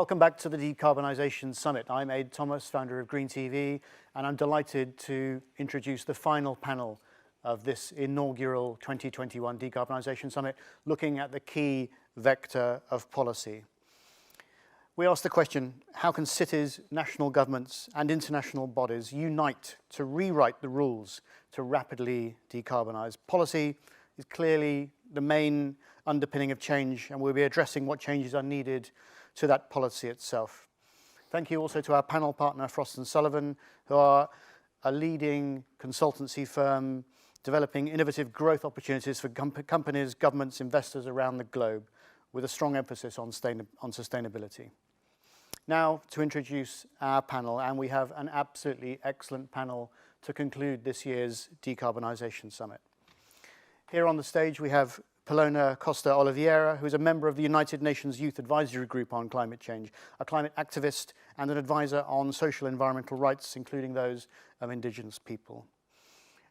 Welcome back to the Decarbonisation Summit. I'm Aid Thomas, founder of GreenTV, and I'm delighted to introduce the final panel of this inaugural 2021 Decarbonisation Summit, looking at the key vector of policy. We asked the question, how can cities, national governments and international bodies unite to rewrite the rules to rapidly decarbonise? Policy is clearly the main underpinning of change, and we'll be addressing what changes are needed to that policy itself. Thank you also to our panel partner, Frost & Sullivan, who are a leading consultancy firm developing innovative growth opportunities for companies, governments, investors around the globe, with a strong emphasis on sustainability. Now to introduce our panel, and we have an absolutely excellent panel to conclude this year's Decarbonisation Summit. Here on the stage we have Paloma Costa Oliveira, who is a member of the United Nations Youth Advisory Group on Climate Change, a climate activist and an advisor on social and environmental rights, including those of Indigenous people.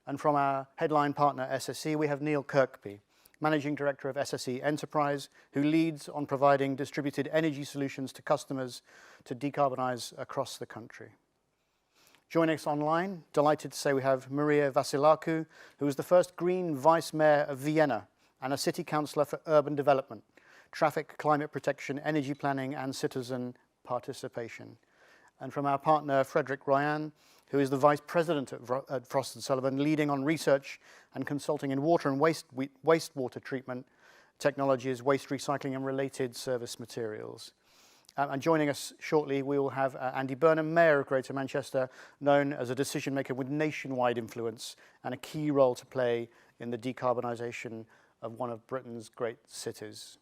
And from our headline partner SSE, we have Neil Kirkby, Managing Director of SSE Enterprise, who leads on providing distributed energy solutions to customers to decarbonise across the country. Joining us online, delighted to say we have Maria Vassilakou, who was the first Green Vice Mayor of Vienna and a City Councillor for Urban Development, Traffic, Climate Protection, Energy Planning and Citizen Participation. And from our partner Frederick, Royan, who is the Vice President at Frost & Sullivan, leading on research and consulting in water and wastewater treatment technologies, waste recycling and related service materials. And joining us shortly, we will have Andy Burnham, Mayor of Greater Manchester, known as a decision maker with nationwide influence and a key role to play in the decarbonisation of one of Britain's great cities.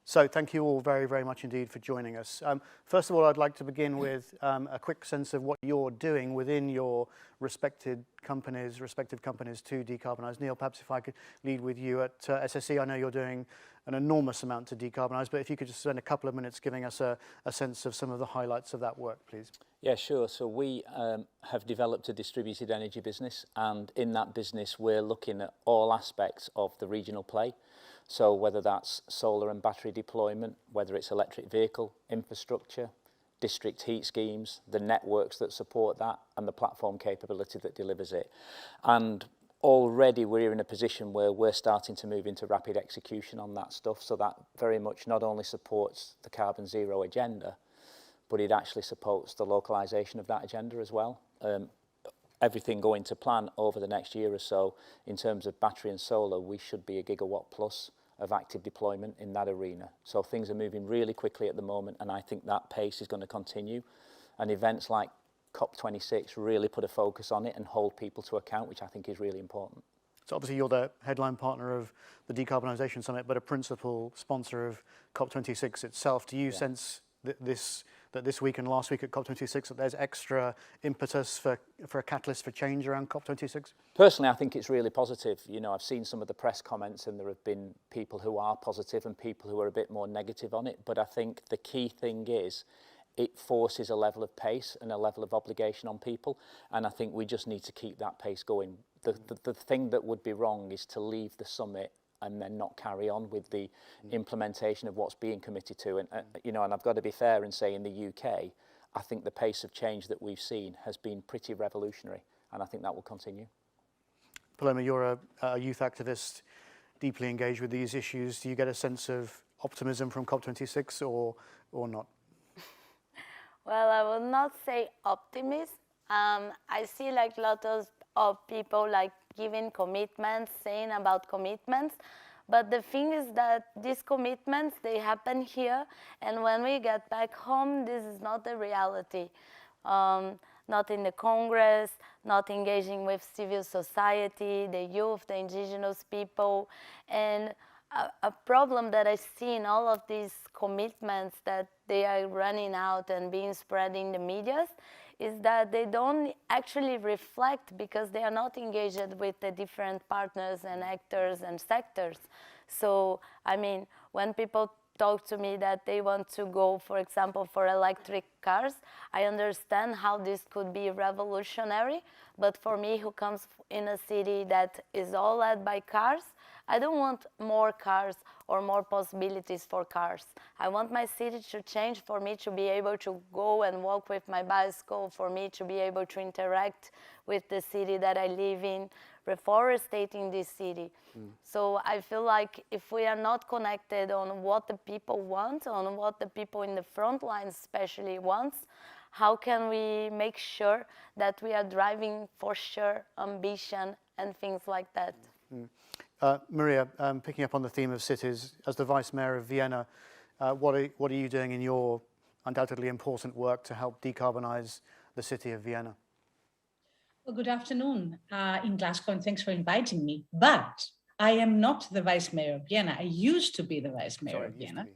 So thank you all very, very much indeed for joining us. First of all, I'd like to begin with a quick sense of what you're doing within your respective companies to decarbonise. Neil, perhaps if I could lead with you at SSE. I know you're doing an enormous amount to decarbonise, but if you could just spend a couple of minutes giving us a sense of some of the highlights of that work, please. Yeah, sure. So we have developed a distributed energy business, and in that business we're looking at all aspects of the regional play. So whether that's solar and battery deployment, whether it's electric vehicle infrastructure, district heat schemes, the networks that support that, and the platform capability that delivers it. And already we're in a position where we're starting to move into rapid execution on that stuff. So that very much not only supports the carbon zero agenda, but it actually supports the localisation of that agenda as well. Everything going to plan over the next year or so in terms of battery and solar, we should be a gigawatt plus of active deployment in that arena. So things are moving really quickly at the moment, and I think that pace is going to continue. And events like COP26 really put a focus on it and hold people to account, which I think is really important. So obviously you're the headline partner of the Decarbonisation Summit, but a principal sponsor of COP26 itself. Do you sense that this week and last week at COP26 that there's extra impetus for a catalyst for change around COP26? Personally, I think it's really positive. You know, I've seen some of the press comments and there have been people who are positive and people who are a bit more negative on it. But I think the key thing is it forces a level of pace and a level of obligation on people. And I think we just need to keep that pace going. The thing that would be wrong is to leave the summit and then not carry on with the implementation of what's being committed to. And you know, and I've got to be fair and say in the UK, I think the pace of change that we've seen has been pretty revolutionary, and I think that will continue. Paloma, you're a youth activist, deeply engaged with these issues. Do you get a sense of optimism from COP26 or not? Well, I will not say optimism. I see like lots of people like giving commitments, saying about commitments. But the thing is that these commitments, they happen here. And when we get back home, this is not the reality. Not in the Congress, not engaging with civil society, the youth, the indigenous people. And a problem that I see in all of these commitments that they are running out and being spread in the media is that they don't actually reflect because they are not engaged with the different partners and actors and sectors. So, I mean, when people talk to me that they want to go, for example, for electric cars, I understand how this could be revolutionary, but for me, who comes in a city that is all led by cars, I don't want more cars or more possibilities for cars. I want my city to change for me to be able to go and walk with my bicycle, for me to be able to interact with the city that I live in, reforestating this city. So I feel like if we are not connected on what the people want, on what the people in the front lines especially want, how can we make sure that we are driving for sure ambition and things like that? Maria, picking up on the theme of cities, as the Vice Mayor of Vienna, what are you doing in your undoubtedly important work to help decarbonize the city of Vienna? Well, good afternoon in Glasgow, and thanks for inviting me. But I am not the Vice Mayor of Vienna. I used to be the Vice Mayor of Vienna.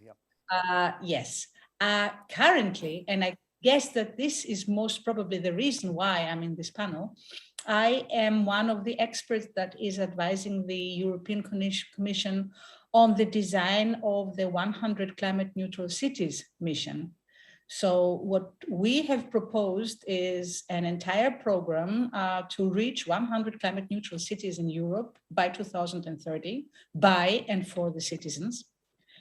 Yes. Currently, and I guess that this is most probably the reason why I'm in this panel, I am one of the experts that is advising the European Commission on the design of the 100 climate neutral cities mission. So what we have proposed is an entire program to reach 100 climate neutral cities in Europe by 2030, by and for the citizens.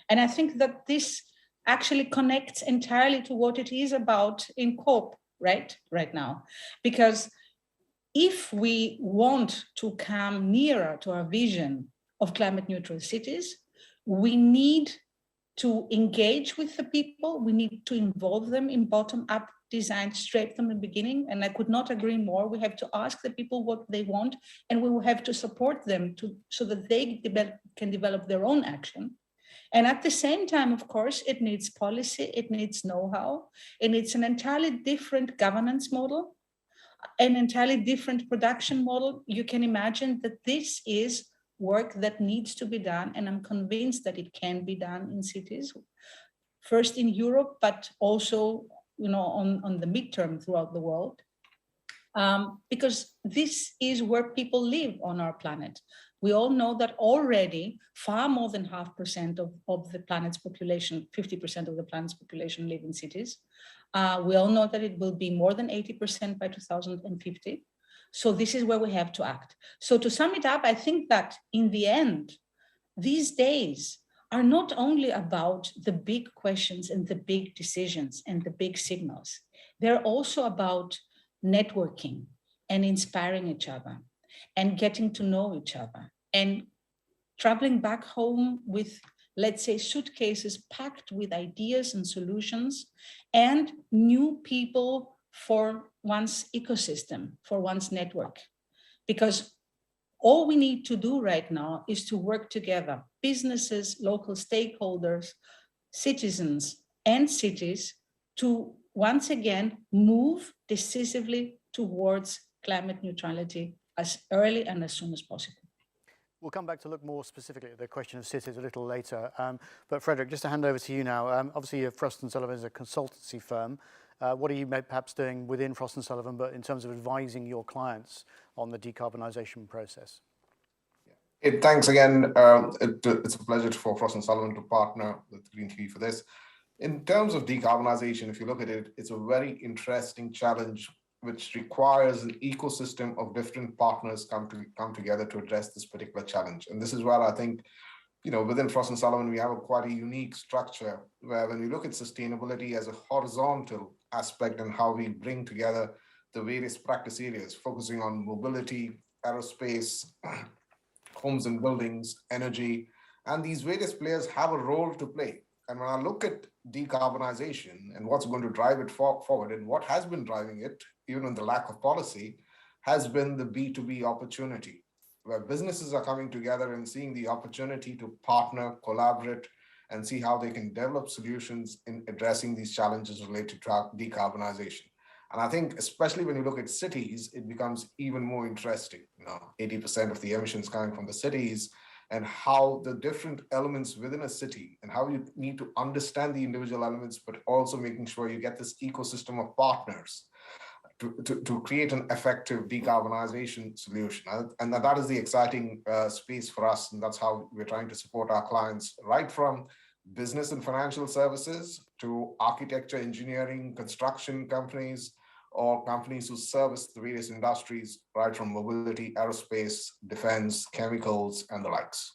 And I think that this actually connects entirely to what it is about in COP right now. Because if we want to come nearer to our vision of climate neutral cities, we need to engage with the people. We need to involve them in bottom-up design straight from the beginning. And I could not agree more. We have to ask the people what they want, and we will have to support them so that they can develop their own action. And at the same time, of course, it needs policy, it needs know-how, and it's an entirely different governance model, an entirely different production model. You can imagine that this is work that needs to be done, and I'm convinced that it can be done in cities, first in Europe, but also, on the midterm throughout the world, because this is where people live on our planet. We all know that already far more than 0.5% of the planet's population, 50% of the planet's population live in cities. We all know that it will be more than 80% by 2050. So this is where we have to act. So to sum it up, I think that in the end, these days are not only about the big questions and the big decisions and the big signals. They're also about networking and inspiring each other and getting to know each other and traveling back home with, let's say, suitcases packed with ideas and solutions and new people for one's ecosystem, for one's network. Because all we need to do right now is to work together, businesses, local stakeholders, citizens, and cities, to once again move decisively towards climate neutrality as early and as soon as possible. We'll come back to look more specifically at the question of cities a little later. But Frederick, just to hand over to you now. Obviously, Frost & Sullivan is a consultancy firm. What are you perhaps doing within Frost & Sullivan, but in terms of advising your clients on the decarbonisation process? Thanks again. It's a pleasure for Frost & Sullivan to partner with GreenTV for this. In terms of decarbonisation, if you look at it, it's a very interesting challenge which requires an ecosystem of different partners come together to address this particular challenge. And this is where I think, within Frost & Sullivan, we have quite a unique structure where when we look at sustainability as a horizontal aspect and how we bring together the various practice areas, focusing on mobility, aerospace, homes and buildings, energy, and these various players have a role to play. And when I look at decarbonization and what's going to drive it forward and what has been driving it, even in the lack of policy, has been the B2B opportunity, where businesses are coming together and seeing the opportunity to partner, collaborate, and see how they can develop solutions in addressing these challenges related to decarbonization. And I think, especially when you look at cities, it becomes even more interesting. 80% of the emissions coming from the cities, and how the different elements within a city and how you need to understand the individual elements, but also making sure you get this ecosystem of partners to create an effective decarbonization solution. And that is the exciting space for us. And that's how we're trying to support our clients, right from business and financial services to architecture, engineering, construction companies, or companies who service the various industries, right from mobility, aerospace, defense, chemicals, and the likes.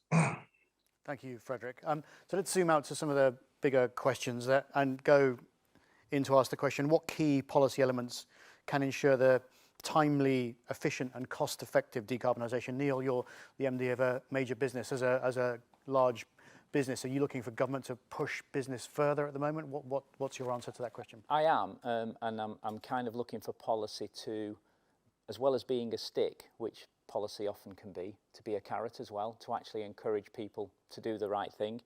Thank you, Frederick. So let's zoom out to some of the bigger questions and go in to ask the question, what key policy elements can ensure the timely, efficient and cost-effective decarbonisation? Neil, you're the MD of a major business. As a large business, are you looking for government to push business further at the moment? What's your answer to that question? I am, and I'm kind of looking for policy to, as well as being a stick, which policy often can be, to be a carrot as well, to actually encourage people to do the right thing.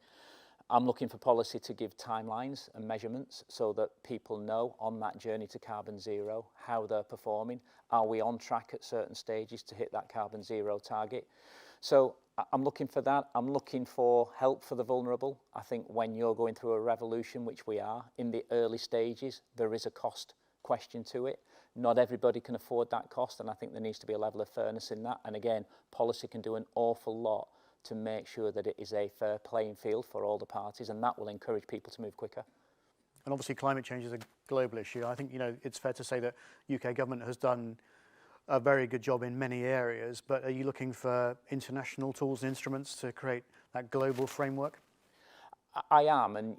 I'm looking for policy to give timelines and measurements so that people know on that journey to carbon zero how they're performing. Are we on track at certain stages to hit that carbon zero target? So I'm looking for that. I'm looking for help for the vulnerable. I think when you're going through a revolution, which we are, in the early stages, there is a cost question to it. Not everybody can afford that cost, and I think there needs to be a level of fairness in that. And again, policy can do an awful lot to make sure that it is a fair playing field for all the parties, and that will encourage people to move quicker. And obviously climate change is a global issue. I think, it's fair to say that UK government has done a very good job in many areas, but are you looking for international tools and instruments to create that global framework? I am, and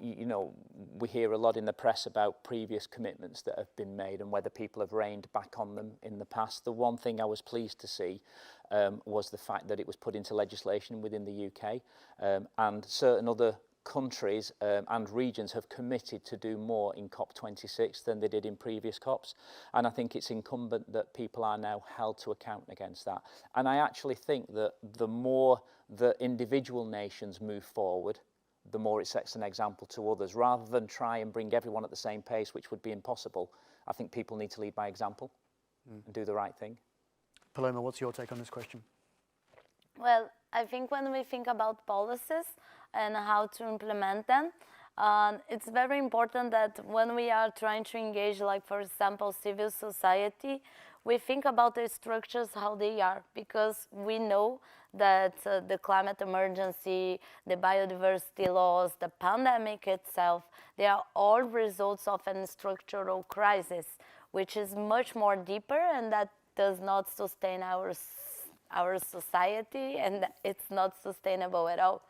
we hear a lot in the press about previous commitments that have been made and whether people have reined back on them in the past. The one thing I was pleased to see was the fact that it was put into legislation within the UK, and certain other countries and regions have committed to do more in COP26 than they did in previous COPs, and I think it's incumbent that people are now held to account against that. And I actually think that the more the individual nations move forward, the more it sets an example to others, rather than try and bring everyone at the same pace, which would be impossible. I think people need to lead by example and do the right thing. Paloma, what's your take on this question? Well, I think when we think about policies and how to implement them, it's very important that when we are trying to engage, like for example, civil society, we think about the structures, how they are, because we know that the climate emergency, the biodiversity loss, the pandemic itself, they are all results of a structural crisis, which is much more deeper and that does not sustain our society, and it's not sustainable at all.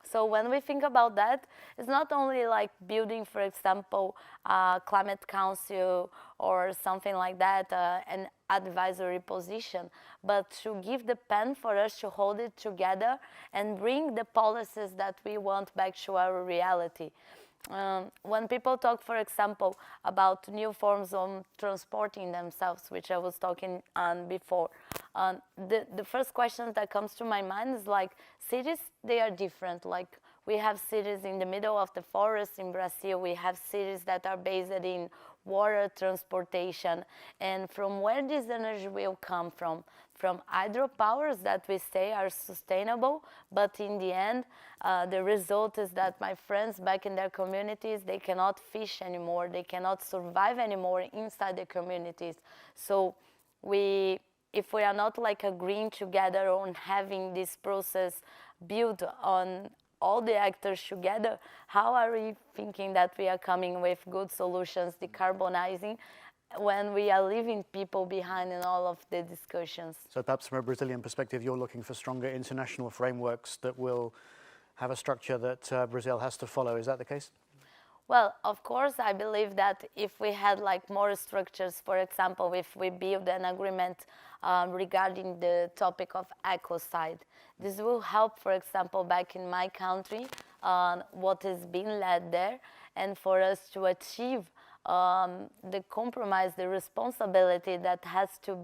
So when we think about that, it's not only like building, for example, a climate council or something like that, an advisory position, but to give the pen for us to hold it together and bring the policies that we want back to our reality. When people talk, for example, about new forms of transporting themselves, which I was talking on before, the first question that comes to my mind is like, cities, they are different. Like we have cities in the middle of the forest in Brazil, we have cities that are based in water transportation, and from where this energy will come from hydropowers that we say are sustainable, but in the end, the result is that my friends back in their communities, they cannot fish anymore, they cannot survive anymore inside the communities. So if we are not like agreeing together on having this process built on all the actors together, how are we thinking that we are coming with good solutions, decarbonizing, when we are leaving people behind in all of the discussions? So perhaps from a Brazilian perspective, you're looking for stronger international frameworks that will have a structure that Brazil has to follow. Is that the case? Well, of course, I believe that if we had like more structures, for example, if we build an agreement regarding the topic of ecocide, this will help, for example, back in my country, what is being led there, and for us to achieve the compromise, the responsibility that has to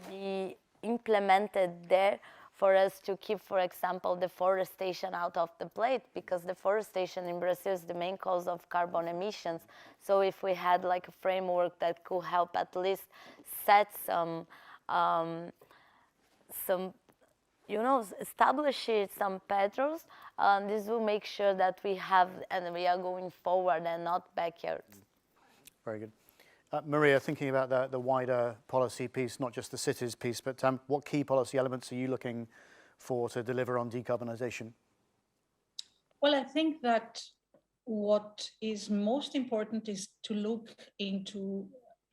be implemented there, for us to keep, for example, deforestation out of the plate, because deforestation in Brazil is the main cause of carbon emissions. So if we had like a framework that could help at least set establish some patrols, this will make sure that we have and we are going forward and not backwards. Very good. Maria, thinking about the wider policy piece, not just the cities piece, but what key policy elements are you looking for to deliver on decarbonisation? Well, I think that what is most important is to look into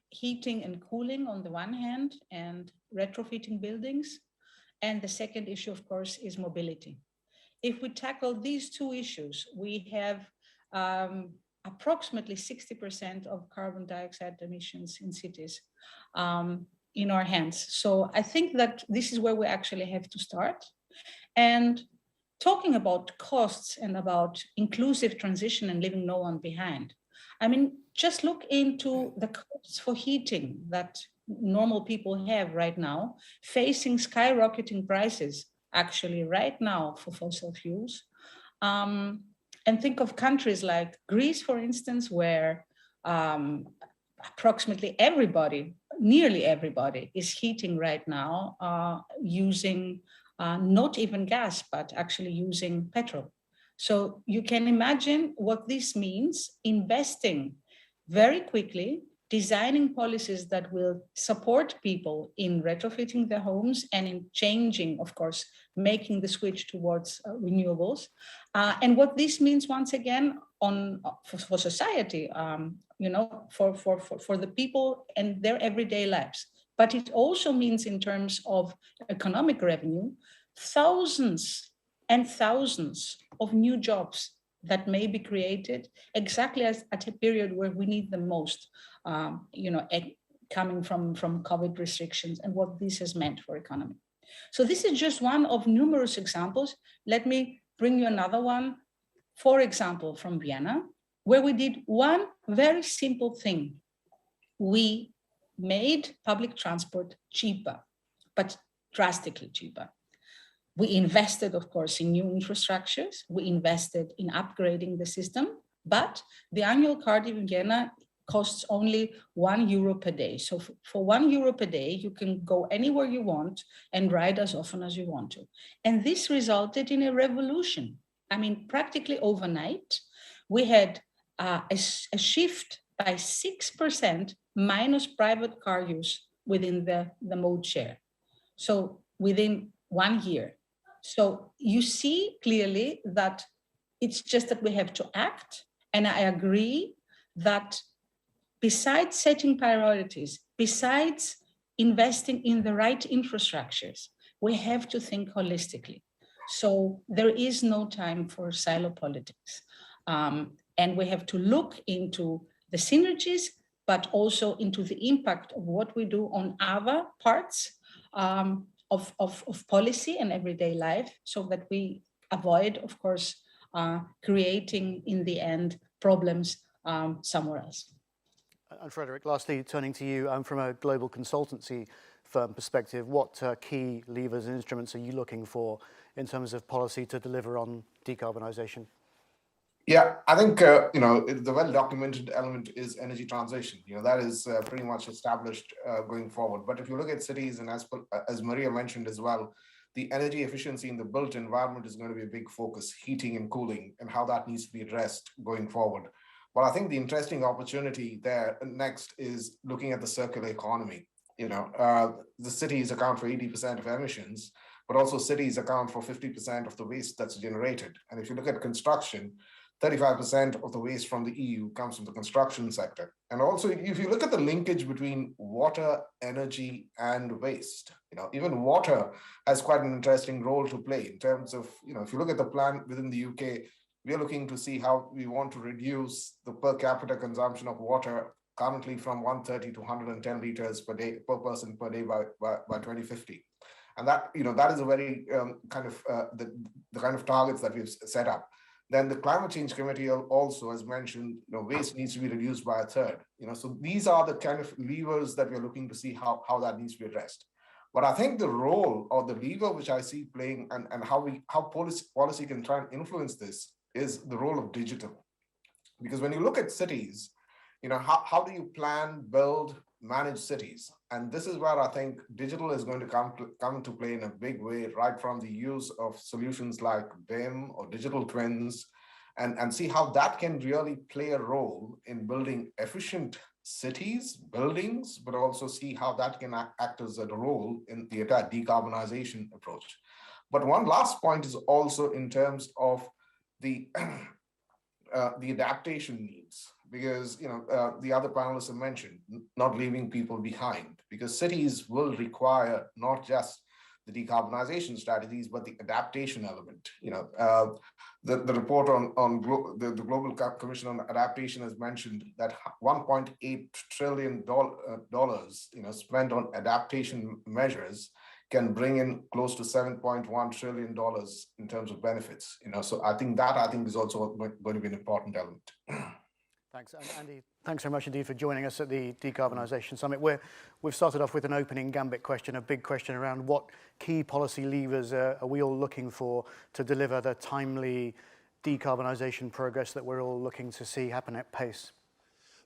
heating and cooling on the one hand and retrofitting buildings. And the second issue, of course, is mobility. If we tackle these two issues, we have approximately 60% of carbon dioxide emissions in cities in our hands. So I think that this is where we actually have to start. And talking about costs and about inclusive transition and leaving no one behind, I mean, just look into the costs for heating that normal people have right now, facing skyrocketing prices actually right now for fossil fuels. And think of countries like Greece, for instance, where approximately everybody, nearly everybody, is heating right now using not even gas, but actually using petrol. So you can imagine what this means, investing very quickly, designing policies that will support people in retrofitting their homes and in changing, of course, making the switch towards renewables. And what this means, once again, for society, you know, for the people and their everyday lives. But it also means, in terms of economic revenue, thousands and thousands of new jobs that may be created exactly at a period where we need them most, you know, coming from COVID restrictions and what this has meant for economy. So this is just one of numerous examples. Let me bring you another one, for example, from Vienna, where we did one very simple thing. We made public transport cheaper, but drastically cheaper. We invested, of course, in new infrastructures. We invested in upgrading the system, but the annual card in Vienna costs only €1 per day. So for €1 per day, you can go anywhere you want and ride as often as you want to. And this resulted in a revolution. I mean, practically overnight, we had a shift by 6% minus private car use within the mode share. So within 1 year. So you see clearly that it's just that we have to act. And I agree that besides setting priorities, besides investing in the right infrastructures, we have to think holistically. So there is no time for silo politics. And we have to look into the synergies, but also into the impact of what we do on other parts of policy and everyday life, so that we avoid, of course, creating in the end problems somewhere else. And Frederick, lastly, turning to you, from a global consultancy firm perspective, what key levers and instruments are you looking for in terms of policy to deliver on decarbonisation? Yeah, I think, you know, the well-documented element is energy transition. You know, that is pretty much established going forward. But if you look at cities, and as Maria mentioned as well, the energy efficiency in the built environment is going to be a big focus, heating and cooling, and how that needs to be addressed going forward. Well, I think the interesting opportunity there next is looking at the circular economy. You know, the cities account for 80% of emissions, but also cities account for 50% of the waste that's generated. And if you look at construction, 35% of the waste from the EU comes from the construction sector. And also, if you look at the linkage between water, energy, and waste, you know, even water has quite an interesting role to play in terms of, you know, if you look at the plan within the UK, we're looking to see how we want to reduce the per capita consumption of water currently from 130 to 110 liters per day per person per day by 2050. And that, you know, that is a very kind of the kind of targets that we've set up. Then the Climate Change Committee also has mentioned, you know, waste needs to be reduced by a third. You know, so these are the kind of levers that we're looking to see how that needs to be addressed. But I think the role or the lever which I see playing and how policy can try and influence this is the role of digital. Because when you look at cities, you know, how do you plan, build, manage cities? And this is where I think digital is going to come to play in a big way, right from the use of solutions like BIM or digital twins, and see how that can really play a role in building efficient cities, buildings, but also see how that can act as a role in the entire decarbonization approach. But one last point is also in terms of the adaptation needs. because the other panelists have mentioned not leaving people behind, because cities will require not just the decarbonization strategies, but the adaptation element. The report on the Global Commission on Adaptation has mentioned that $1.8 trillion spent on adaptation measures can bring in close to $7.1 trillion in terms of benefits. So I think is also going to be an important element. Thanks, and Andy. Thanks very much indeed for joining us at the Decarbonisation Summit. We've started off with an opening gambit question, a big question around what key policy levers are we all looking for to deliver the timely decarbonisation progress that we're all looking to see happen at pace.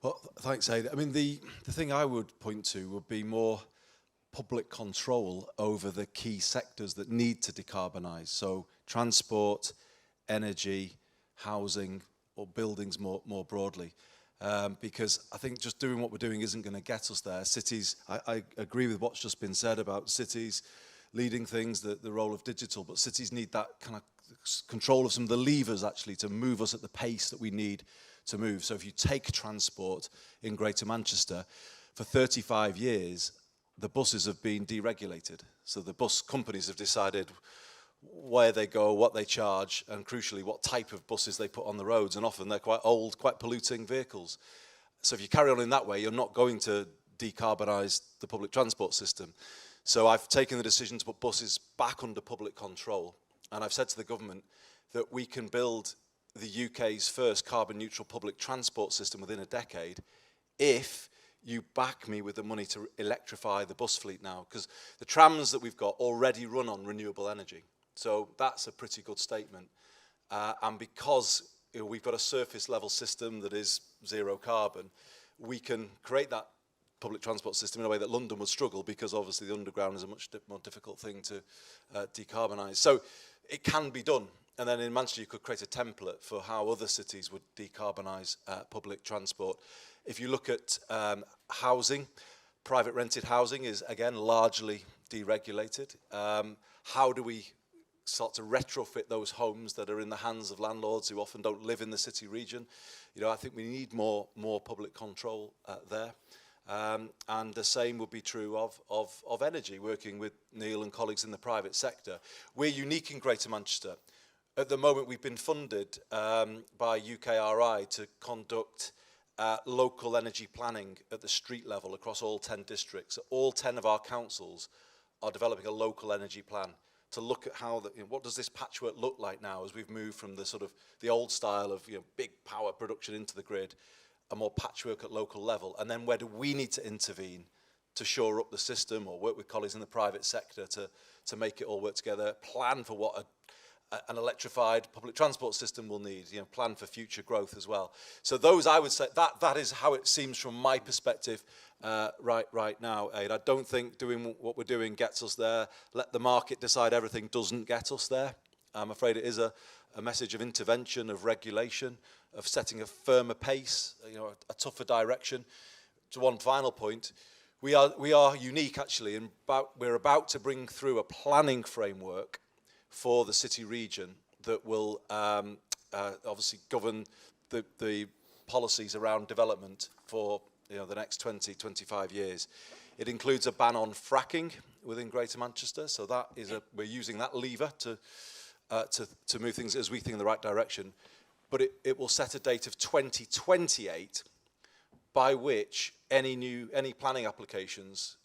Well, thanks, Aid. I mean, the thing I would point to would be more public control over the key sectors that need to decarbonise. So transport, energy, housing, or buildings more broadly. Because I think just doing what we're doing isn't going to get us there. Cities, I agree with what's just been said about cities leading things, the role of digital, but cities need that kind of control of some of the levers actually to move us at the pace that we need to move. So if you take transport in Greater Manchester, for 35 years, the buses have been deregulated. So the bus companies have decided where they go, what they charge, and crucially, what type of buses they put on the roads. And often they're quite old, quite polluting vehicles. So if you carry on in that way, you're not going to decarbonise the public transport system. So I've taken the decision to put buses back under public control. And I've said to the government that we can build the UK's first carbon neutral public transport system within a decade if you back me with the money to electrify the bus fleet now. Because the trams that we've got already run on renewable energy. So that's a pretty good statement. And because we've got a surface level system that is zero carbon, we can create that public transport system in a way that London would struggle, because obviously the underground is a much more difficult thing to decarbonise. So it can be done. And then in Manchester, you could create a template for how other cities would decarbonise public transport. If you look at housing, private rented housing is, again, largely deregulated. How do we start to retrofit those homes that are in the hands of landlords who often don't live in the city region? I think we need more public control there. And the same would be true of energy, working with Neil and colleagues in the private sector. We're unique in Greater Manchester. At the moment, we've been funded by UKRI to conduct local energy planning at the street level across all 10 districts. All 10 of our councils are developing a local energy plan to look at how what does this patchwork look like now as we've moved from the sort of the old style of big power production into the grid, a more patchwork at local level, and then where do we need to intervene to shore up the system, or work with colleagues in the private sector to make it all work together, plan for what an electrified public transport system will need, plan for future growth as well. So those, I would say, that is how it seems from my perspective right now, Aid. I don't think doing what we're doing gets us there. Let the market decide everything doesn't get us there. I'm afraid it is a message of intervention, of regulation, of setting a firmer pace, a tougher direction. To one final point, we are unique actually, and we're about to bring through a planning framework for the city region that will obviously govern the policies around development for the next 20, 25 years. It includes a ban on fracking within Greater Manchester, so that is we're using that lever to move things as we think in the right direction. But it will set a date of 2028 by which any planning applications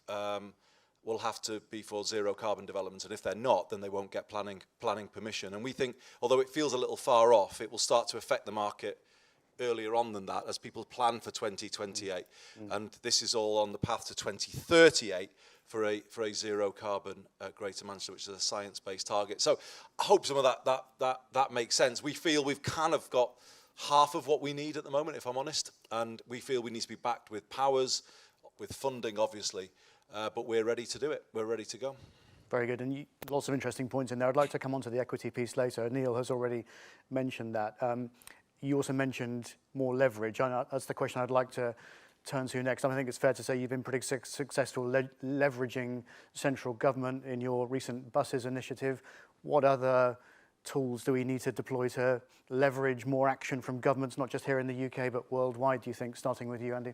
will have to be for zero carbon development, and if they're not, then they won't get planning permission. And we think, although it feels a little far off, it will start to affect the market earlier on than that as people plan for 2028. And this is all on the path to 2038 for a zero carbon Greater Manchester, which is a science-based target. So I hope some of that makes sense. We feel we've kind of got half of what we need at the moment, if I'm honest, and we feel we need to be backed with powers, with funding, obviously, but we're ready to do it. We're ready to go. Very good, and lots of interesting points in there. I'd like to come on to the equity piece later. Neil has already mentioned that. You also mentioned more leverage. That's the question I'd like to turn to next. I think it's fair to say you've been pretty successful leveraging central government in your recent buses initiative. What other tools do we need to deploy to leverage more action from governments, not just here in the UK, but worldwide, do you think, starting with you, Andy?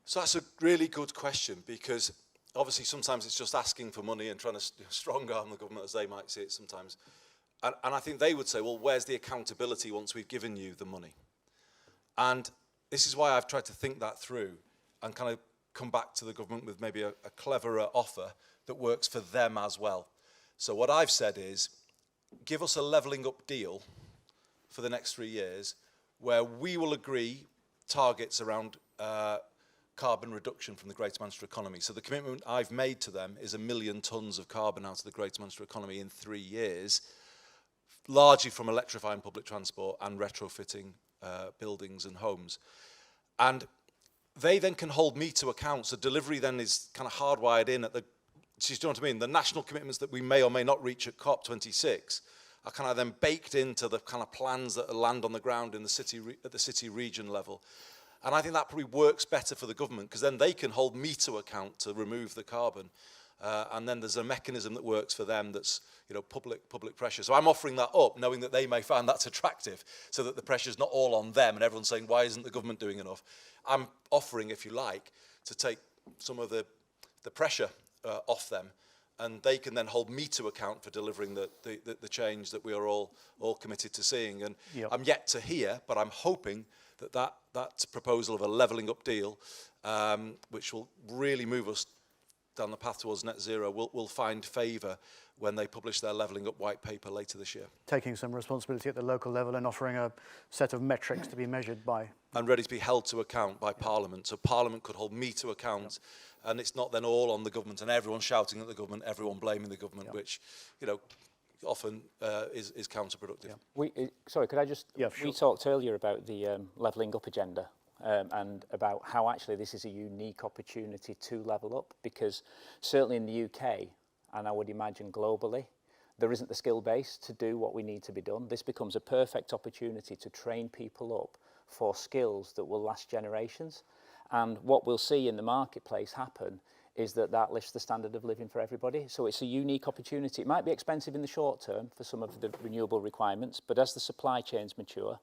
So that's a really good question, because obviously sometimes it's just asking for money and trying to strong arm the government, as they might see it sometimes. And I think they would say, well, where's the accountability once we've given you the money? And this is why I've tried to think that through and kind of come back to the government with maybe a cleverer offer that works for them as well. So what I've said is, give us a levelling up deal for the next 3 years where we will agree targets around carbon reduction from the Greater Manchester economy. So the commitment I've made to them is 1 million tonnes of carbon out of the Greater Manchester economy in 3 years, largely from electrifying public transport and retrofitting buildings and homes. And they then can hold me to account. So delivery then is kind of hardwired in at the, do you know what I mean? The national commitments that we may or may not reach at COP26 are kind of then baked into the kind of plans that land on the ground in the city, at the city region level. And I think that probably works better for the government, because then they can hold me to account to remove the carbon. And then there's a mechanism that works for them that's, you know, public pressure. So I'm offering that up, knowing that they may find that's attractive, so that the pressure's not all on them and everyone's saying, why isn't the government doing enough? I'm offering, if you like, to take some of the pressure off them, and they can then hold me to account for delivering the change that we are all committed to seeing. And yep. I'm yet to hear, but I'm hoping that proposal of a levelling up deal, which will really move us down the path towards net zero, will find favour when they publish their levelling up white paper later this year. Taking some responsibility at the local level and offering a set of metrics to be measured by. And ready to be held to account by Parliament. So Parliament could hold me to account, and it's not then all on the government and everyone shouting at the government, everyone blaming the government, which, you know, often is counterproductive. Sorry, could I just, sure. We talked earlier about the levelling up agenda. And about how actually this is a unique opportunity to level up, because certainly in the UK, and I would imagine globally, there isn't the skill base to do what we need to be done. This becomes a perfect opportunity to train people up for skills that will last generations. And what we'll see in the marketplace happen is that lifts the standard of living for everybody. So it's a unique opportunity. It might be expensive in the short term for some of the renewable requirements, but as the supply chains mature,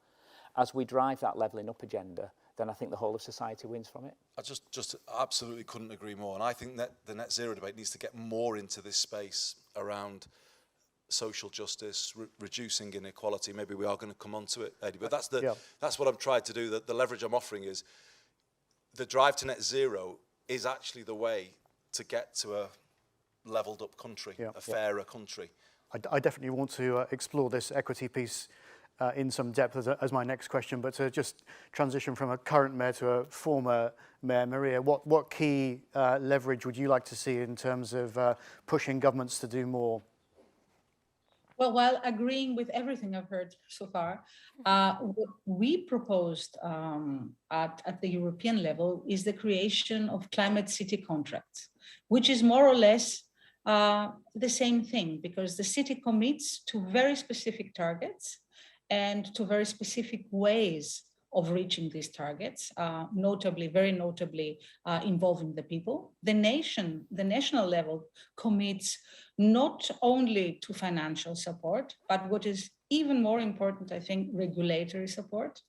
as we drive that levelling up agenda, then I think the whole of society wins from it. I just absolutely couldn't agree more. And I think that the net zero debate needs to get more into this space around social justice, reducing inequality. Maybe we are going to come on to it, Eddie, but that's what I'm trying to do. The leverage I'm offering is the drive to net zero is actually the way to get to a levelled up country, a fairer country. I definitely want to explore this equity piece in some depth as my next question, but to just transition from a current mayor to a former mayor, Maria, what key leverage would you like to see in terms of pushing governments to do more? Well, while agreeing with everything I've heard so far, what we proposed at the European level is the creation of climate city contracts, which is more or less the same thing, because the city commits to very specific targets and to very specific ways of reaching these targets, very notably involving the people. The national level commits not only to financial support, but what is even more important, I think, regulatory support.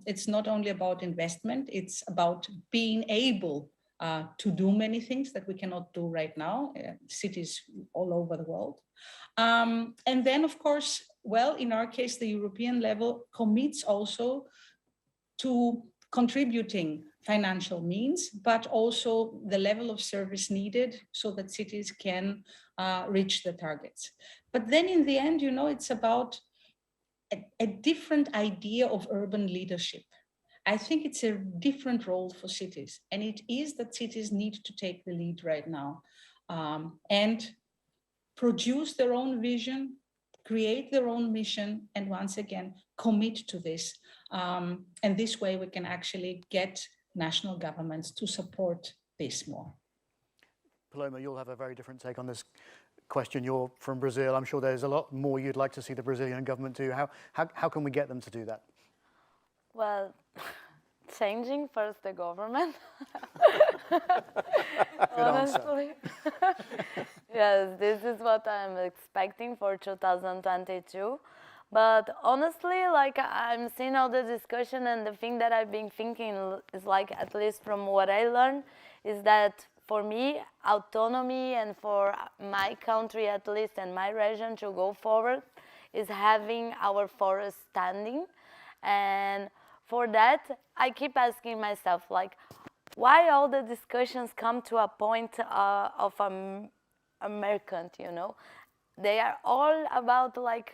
It's not only about investment, it's about being able to do many things that we cannot do right now, cities all over the world. And then, of course, well, in our case, the European level commits also to contributing financial means, but also the level of service needed so that cities can reach the targets. But then in the end, you know, it's about a different idea of urban leadership. I think it's a different role for cities, and it is that cities need to take the lead right now and produce their own vision, create their own mission, and once again, commit to this. And this way we can actually get national governments to support this more. Paloma, you'll have a very different take on this question. You're from Brazil. I'm sure there's a lot more you'd like to see the Brazilian government do. How can we get them to do that? Well, changing first the government. Good Honestly. Yes, this is what I'm expecting for 2022. But honestly, like I'm seeing all the discussion, and the thing that I've been thinking is like, at least from what I learned, is that for me, autonomy, and for my country at least, and my region to go forward, is having our forest standing. And for that, I keep asking myself, like, why all the discussions come to a point of a merchant, you know? They are all about like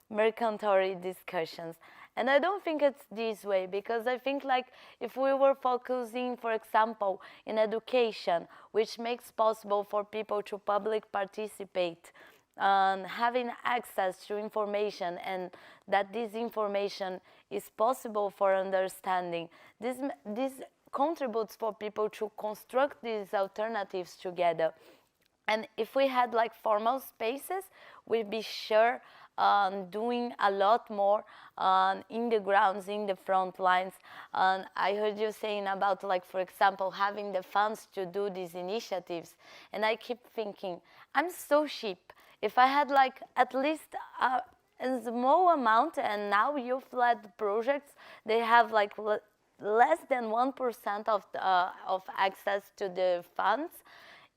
mercantile discussions. And I don't think it's this way, because I think like if we were focusing, for example, in education, which makes possible for people to public participate, having access to information, and that this information is possible for understanding, this contributes for people to construct these alternatives together. And if we had like formal spaces, we'd be sure doing a lot more in the grounds, in the front lines. I heard you saying about, like, for example, having the funds to do these initiatives. And I keep thinking, I'm so cheap. If I had like at least a small amount, and now youth-led projects, they have like less than 1% of access to the funds.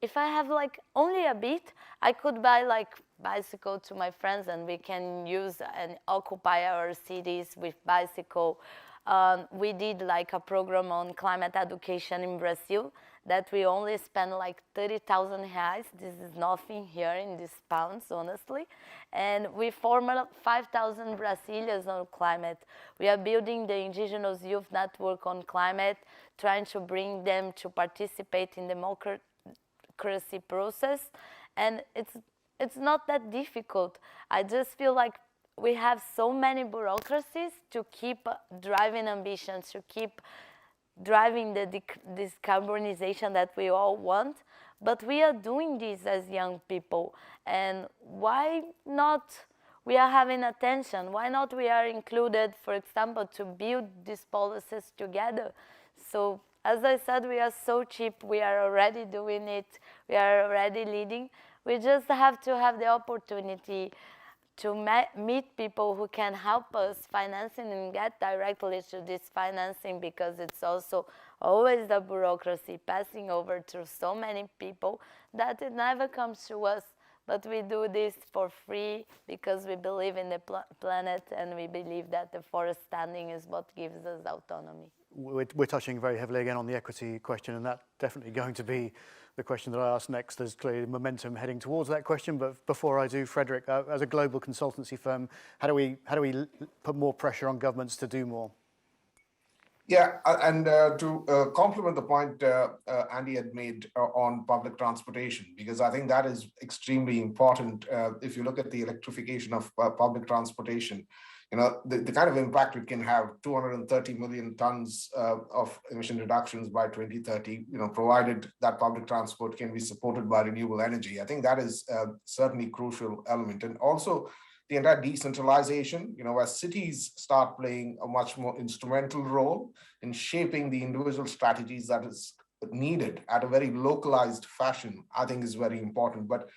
If I have like only a bit, I could buy like bicycle to my friends, and we can use and occupy our cities with bicycle. We did like a program on climate education in Brazil that we only spend like 30,000 reais. This is nothing here in these pounds, honestly. And we formed 5,000 Brazilians on climate. We are building the indigenous youth network on climate, trying to bring them to participate in democracy process. And it's not that difficult. I just feel like we have so many bureaucracies to keep driving ambitions, to keep driving the decarbonization that we all want. But we are doing this as young people. And why not we are having attention? Why not we are included, for example, to build these policies together? So as I said, we are so cheap. We are already doing it. We are already leading. We just have to have the opportunity to meet people who can help us financing and get directly to this financing, because it's also always the bureaucracy passing over to so many people that it never comes to us. But we do this for free because we believe in the planet, and we believe that the forest standing is what gives us autonomy. We're touching very heavily again on the equity question, and that's definitely going to be the question that I ask next. There's clearly momentum heading towards that question, but before I do, Frederick, as a global consultancy firm, how do we put more pressure on governments to do more? Yeah, and to complement the point Andy had made on public transportation, because I think that is extremely important. If you look at the electrification of public transportation, you know, the kind of impact it can have, 230 million tons of emission reductions by 2030, you know, provided that public transport can be supported by renewable energy. I think that is certainly a crucial element. And also the entire decentralization, you know, where cities start playing a much more instrumental role in shaping the individual strategies that is needed at a very localized fashion, I think is very important. But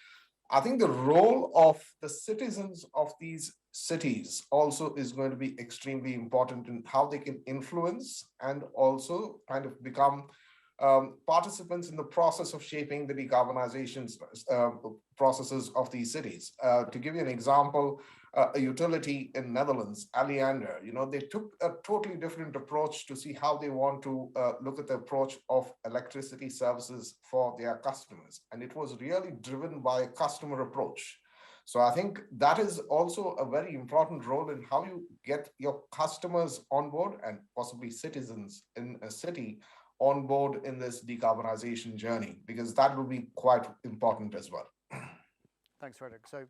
I think the role of the citizens of these cities also is going to be extremely important in how they can influence and also kind of become participants in the process of shaping the decarbonization processes of these cities. To give you an example, a utility in Netherlands, Alliander, you know, they took a totally different approach to see how they want to look at the approach of electricity services for their customers. And it was really driven by a customer approach. So I think that is also a very important role in how you get your customers on board, and possibly citizens in a city on board in this decarbonization journey, because that will be quite important as well. Thanks, Frederick. So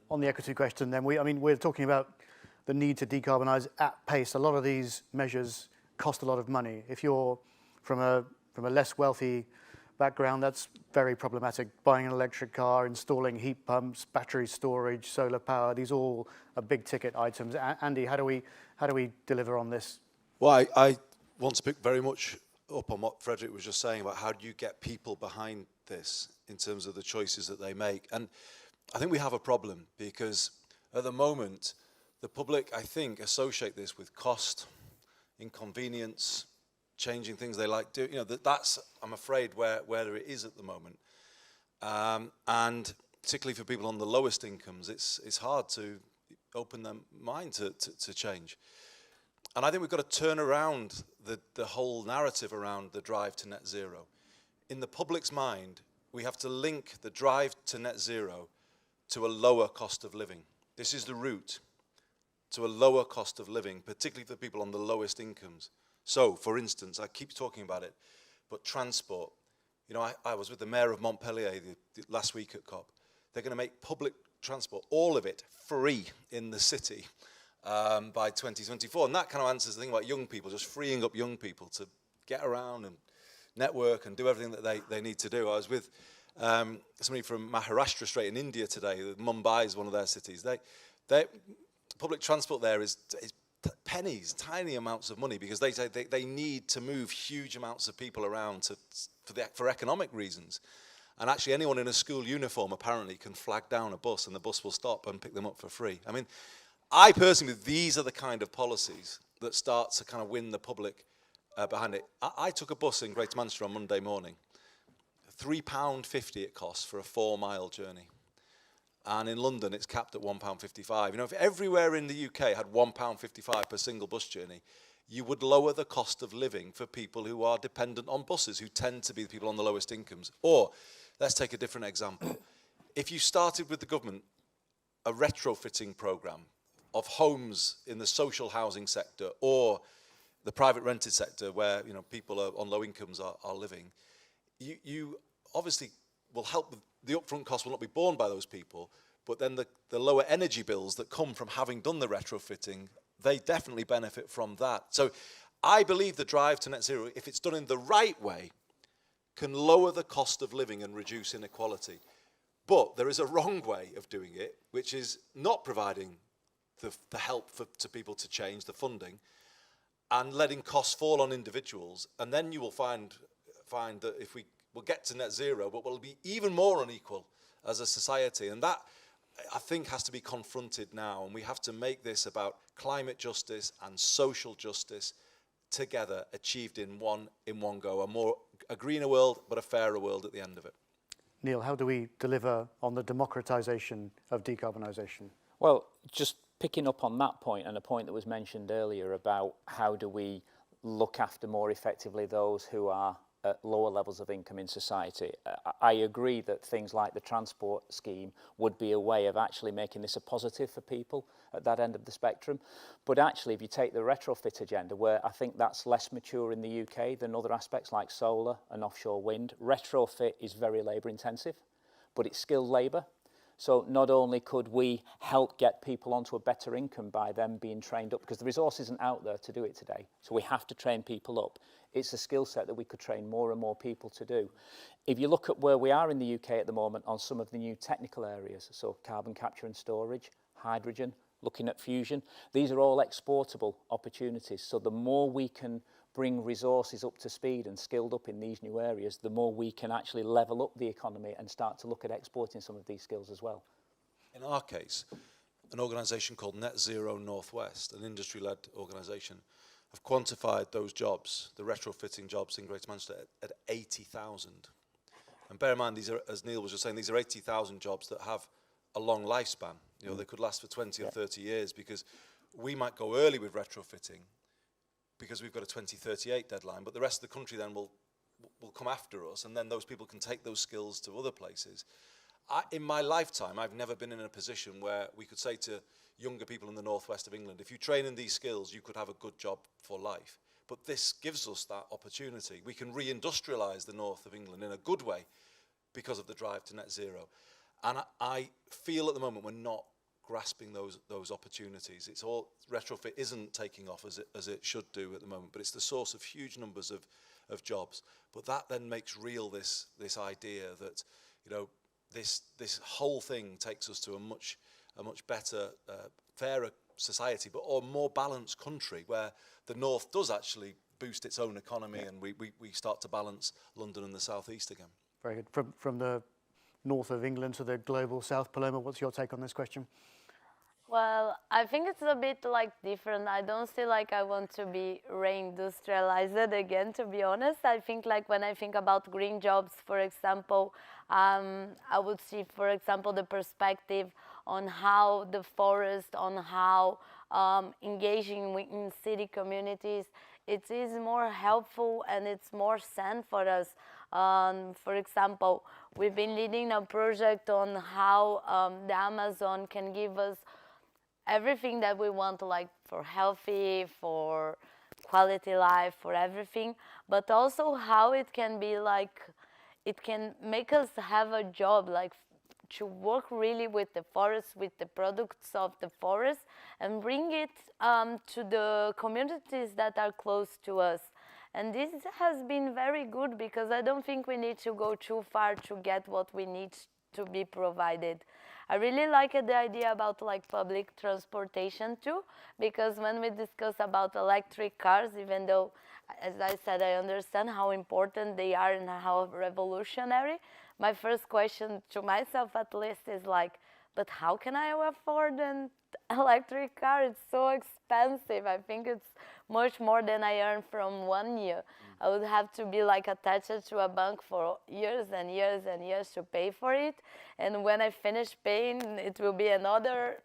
on the equity question then, we're talking about the need to decarbonize at pace. A lot of these measures cost a lot of money. If you're from a less wealthy background, that's very problematic. Buying an electric car, installing heat pumps, battery storage, solar power, these all are big ticket items. Andy, how do we deliver on this? Well, want to pick very much up on what Frederick was just saying about how do you get people behind this in terms of the choices that they make. And I think we have a problem because at the moment, the public, I think, associate this with cost, inconvenience, changing things they like do. You know, that's, I'm afraid, where it is at the moment. And particularly for people on the lowest incomes, it's hard to open their mind to change. And I think we've got to turn around the whole narrative around the drive to net zero. In the public's mind, we have to link the drive to net zero to a lower cost of living. This is the route to a lower cost of living, particularly for people on the lowest incomes. So, for instance, I keep talking about it, but transport. You know, I was with the mayor of Montpellier last week at COP. They're going to make public transport, all of it, free in the city by 2024. And that kind of answers the thing about young people, just freeing up young people to get around and network and do everything that they need to do. I was with somebody from Maharashtra straight in India today. Mumbai is one of their cities. Public transport there is pennies, tiny amounts of money, because they say they need to move huge amounts of people around for economic reasons. And actually anyone in a school uniform apparently can flag down a bus and the bus will stop and pick them up for free. I mean, I personally, these are the kind of policies that start to kind of win the public behind it. I took a bus in Greater Manchester on Monday morning. £3.50 it costs for a 4-mile journey. And in London, it's capped at £1.55. You know, if everywhere in the UK had £1.55 per single bus journey, you would lower the cost of living for people who are dependent on buses, who tend to be the people on the lowest incomes. Or, let's take a different example. If you started with the government a retrofitting programme of homes in the social housing sector or the private rented sector where, you know, people on low incomes are living, you obviously will help. The upfront cost will not be borne by those people, but then the lower energy bills that come from having done the retrofitting, they definitely benefit from that. So I believe the drive to net zero, if it's done in the right way, can lower the cost of living and reduce inequality. But there is a wrong way of doing it, which is not providing the help to people to change, the funding, and letting costs fall on individuals. And then you will find that if we'll get to net zero, but we'll be even more unequal as a society. And that, I think, has to be confronted now. And we have to make this about climate justice and social justice together, achieved in one go. A greener world, but a fairer world at the end of it. Neil, how do we deliver on the democratisation of decarbonisation? Well, just picking up on that point and a point that was mentioned earlier about how do we look after more effectively those who are at lower levels of income in society. I agree that things like the transport scheme would be a way of actually making this a positive for people at that end of the spectrum. But actually, if you take the retrofit agenda, where I think that's less mature in the UK than other aspects like solar and offshore wind, retrofit is very labour intensive, but it's skilled labour. So not only could we help get people onto a better income by them being trained up, because the resource isn't out there to do it today, so we have to train people up. It's a skill set that we could train more and more people to do. If you look at where we are in the UK at the moment on some of the new technical areas, so carbon capture and storage, hydrogen, looking at fusion, these are all exportable opportunities. So the more we can bring resources up to speed and skilled up in these new areas, the more we can actually level up the economy and start to look at exporting some of these skills as well. In our case, an organisation called Net Zero Northwest, an industry-led organisation, have quantified those jobs, the retrofitting jobs in Greater Manchester, at 80,000. And bear in mind, these are, as Neil was just saying, these are 80,000 jobs that have a long lifespan. You know, they could last for 20 or 30 years, because we might go early with retrofitting because we've got a 2038 deadline, but the rest of the country then will come after us, and then those people can take those skills to other places. In my lifetime, I've never been in a position where we could say to younger people in the northwest of England, if you train in these skills, you could have a good job for life. But this gives us that opportunity. We can re-industrialise the north of England in a good way because of the drive to net zero. And I feel at the moment we're not grasping those opportunities. It's all, retrofit isn't taking off as it should do at the moment, but it's the source of huge numbers of jobs. But that then makes real this idea that, you know, this whole thing takes us to a much better, fairer society, but a more balanced country where the north does actually boost its own economy, and we start to balance London and the southeast again. Very good. From the north of England to the global south, Paloma, what's your take on this question? Well, I think it's a bit like different. I don't feel like I want to be reindustrialized again, to be honest. I think like when I think about green jobs, for example, I would see, for example, the perspective on how the forest, on how engaging in city communities, it is more helpful and it's more sane for us. For example, we've been leading a project on how the Amazon can give us everything that we want, like for healthy, for quality life, for everything, but also how it can be like, it can make us have a job, like to work really with the forest, with the products of the forest, and bring it to the communities that are close to us. And this has been very good because I don't think we need to go too far to get what we need to be provided. I really like the idea about like public transportation too, because when we discuss about electric cars, even though, as I said, I understand how important they are and how revolutionary, my first question to myself at least is like, but how can I afford an electric car? It's so expensive. I think it's much more than I earn from 1 year. I would have to be like attached to a bank for years and years and years to pay for it. And when I finish paying, it will be another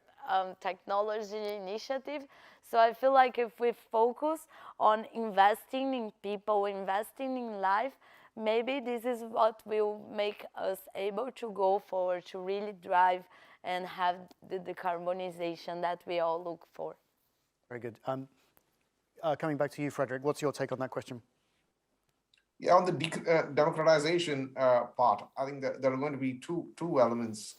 technology initiative. So I feel like if we focus on investing in people, investing in life, maybe this is what will make us able to go forward, to really drive and have the decarbonization that we all look for. Very good. Coming back to you, Frederick, what's your take on that question? Yeah, on the democratization part, I think that there are going to be two elements.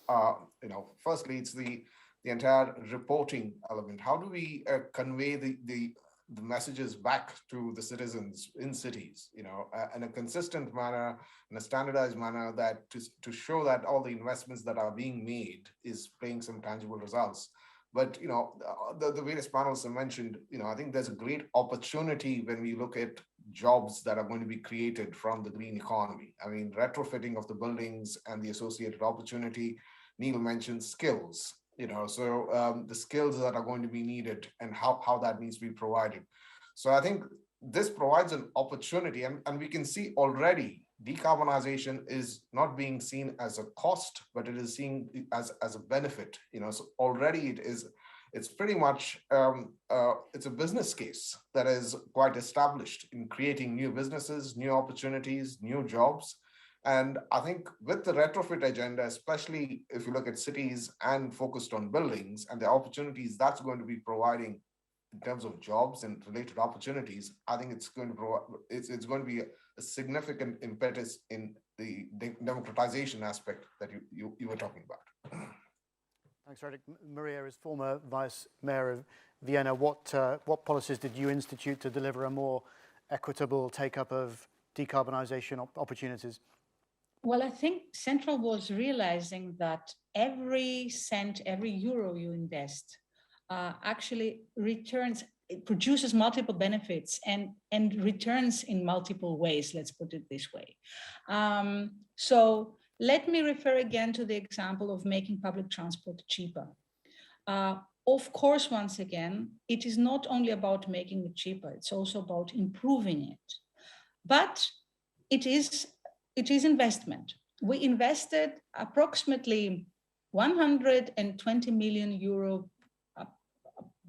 Firstly, it's the entire reporting element. How do we convey the messages back to the citizens in cities, in a consistent manner, in a standardized manner, that to show that all the investments that are being made is playing some tangible results. But the various panels have mentioned, I think there's a great opportunity when we look at jobs that are going to be created from the green economy. I mean, retrofitting of the buildings and the associated opportunity. Neil mentioned skills, so the skills that are going to be needed and how that needs to be provided. So I think this provides an opportunity, and we can see already decarbonization is not being seen as a cost, but it is seen as a benefit. So already it's pretty much it's a business case that is quite established in creating new businesses, new opportunities, new jobs. And I think with the retrofit agenda, especially if you look at cities and focused on buildings and the opportunities that's going to be providing in terms of jobs and related opportunities, I think it's going to be a significant impetus in the democratization aspect that you were talking about. Thanks, Frederick. Maria, as former Vice Mayor of Vienna, what policies did you institute to deliver a more equitable take-up of decarbonisation opportunities? Well, I think Central was realizing that every cent, every euro you invest actually returns, it produces multiple benefits and returns in multiple ways, let's put it this way. So let me refer again to the example of making public transport cheaper. Of course, once again, it is not only about making it cheaper, it's also about improving it. But it is investment. We invested approximately 120 million euro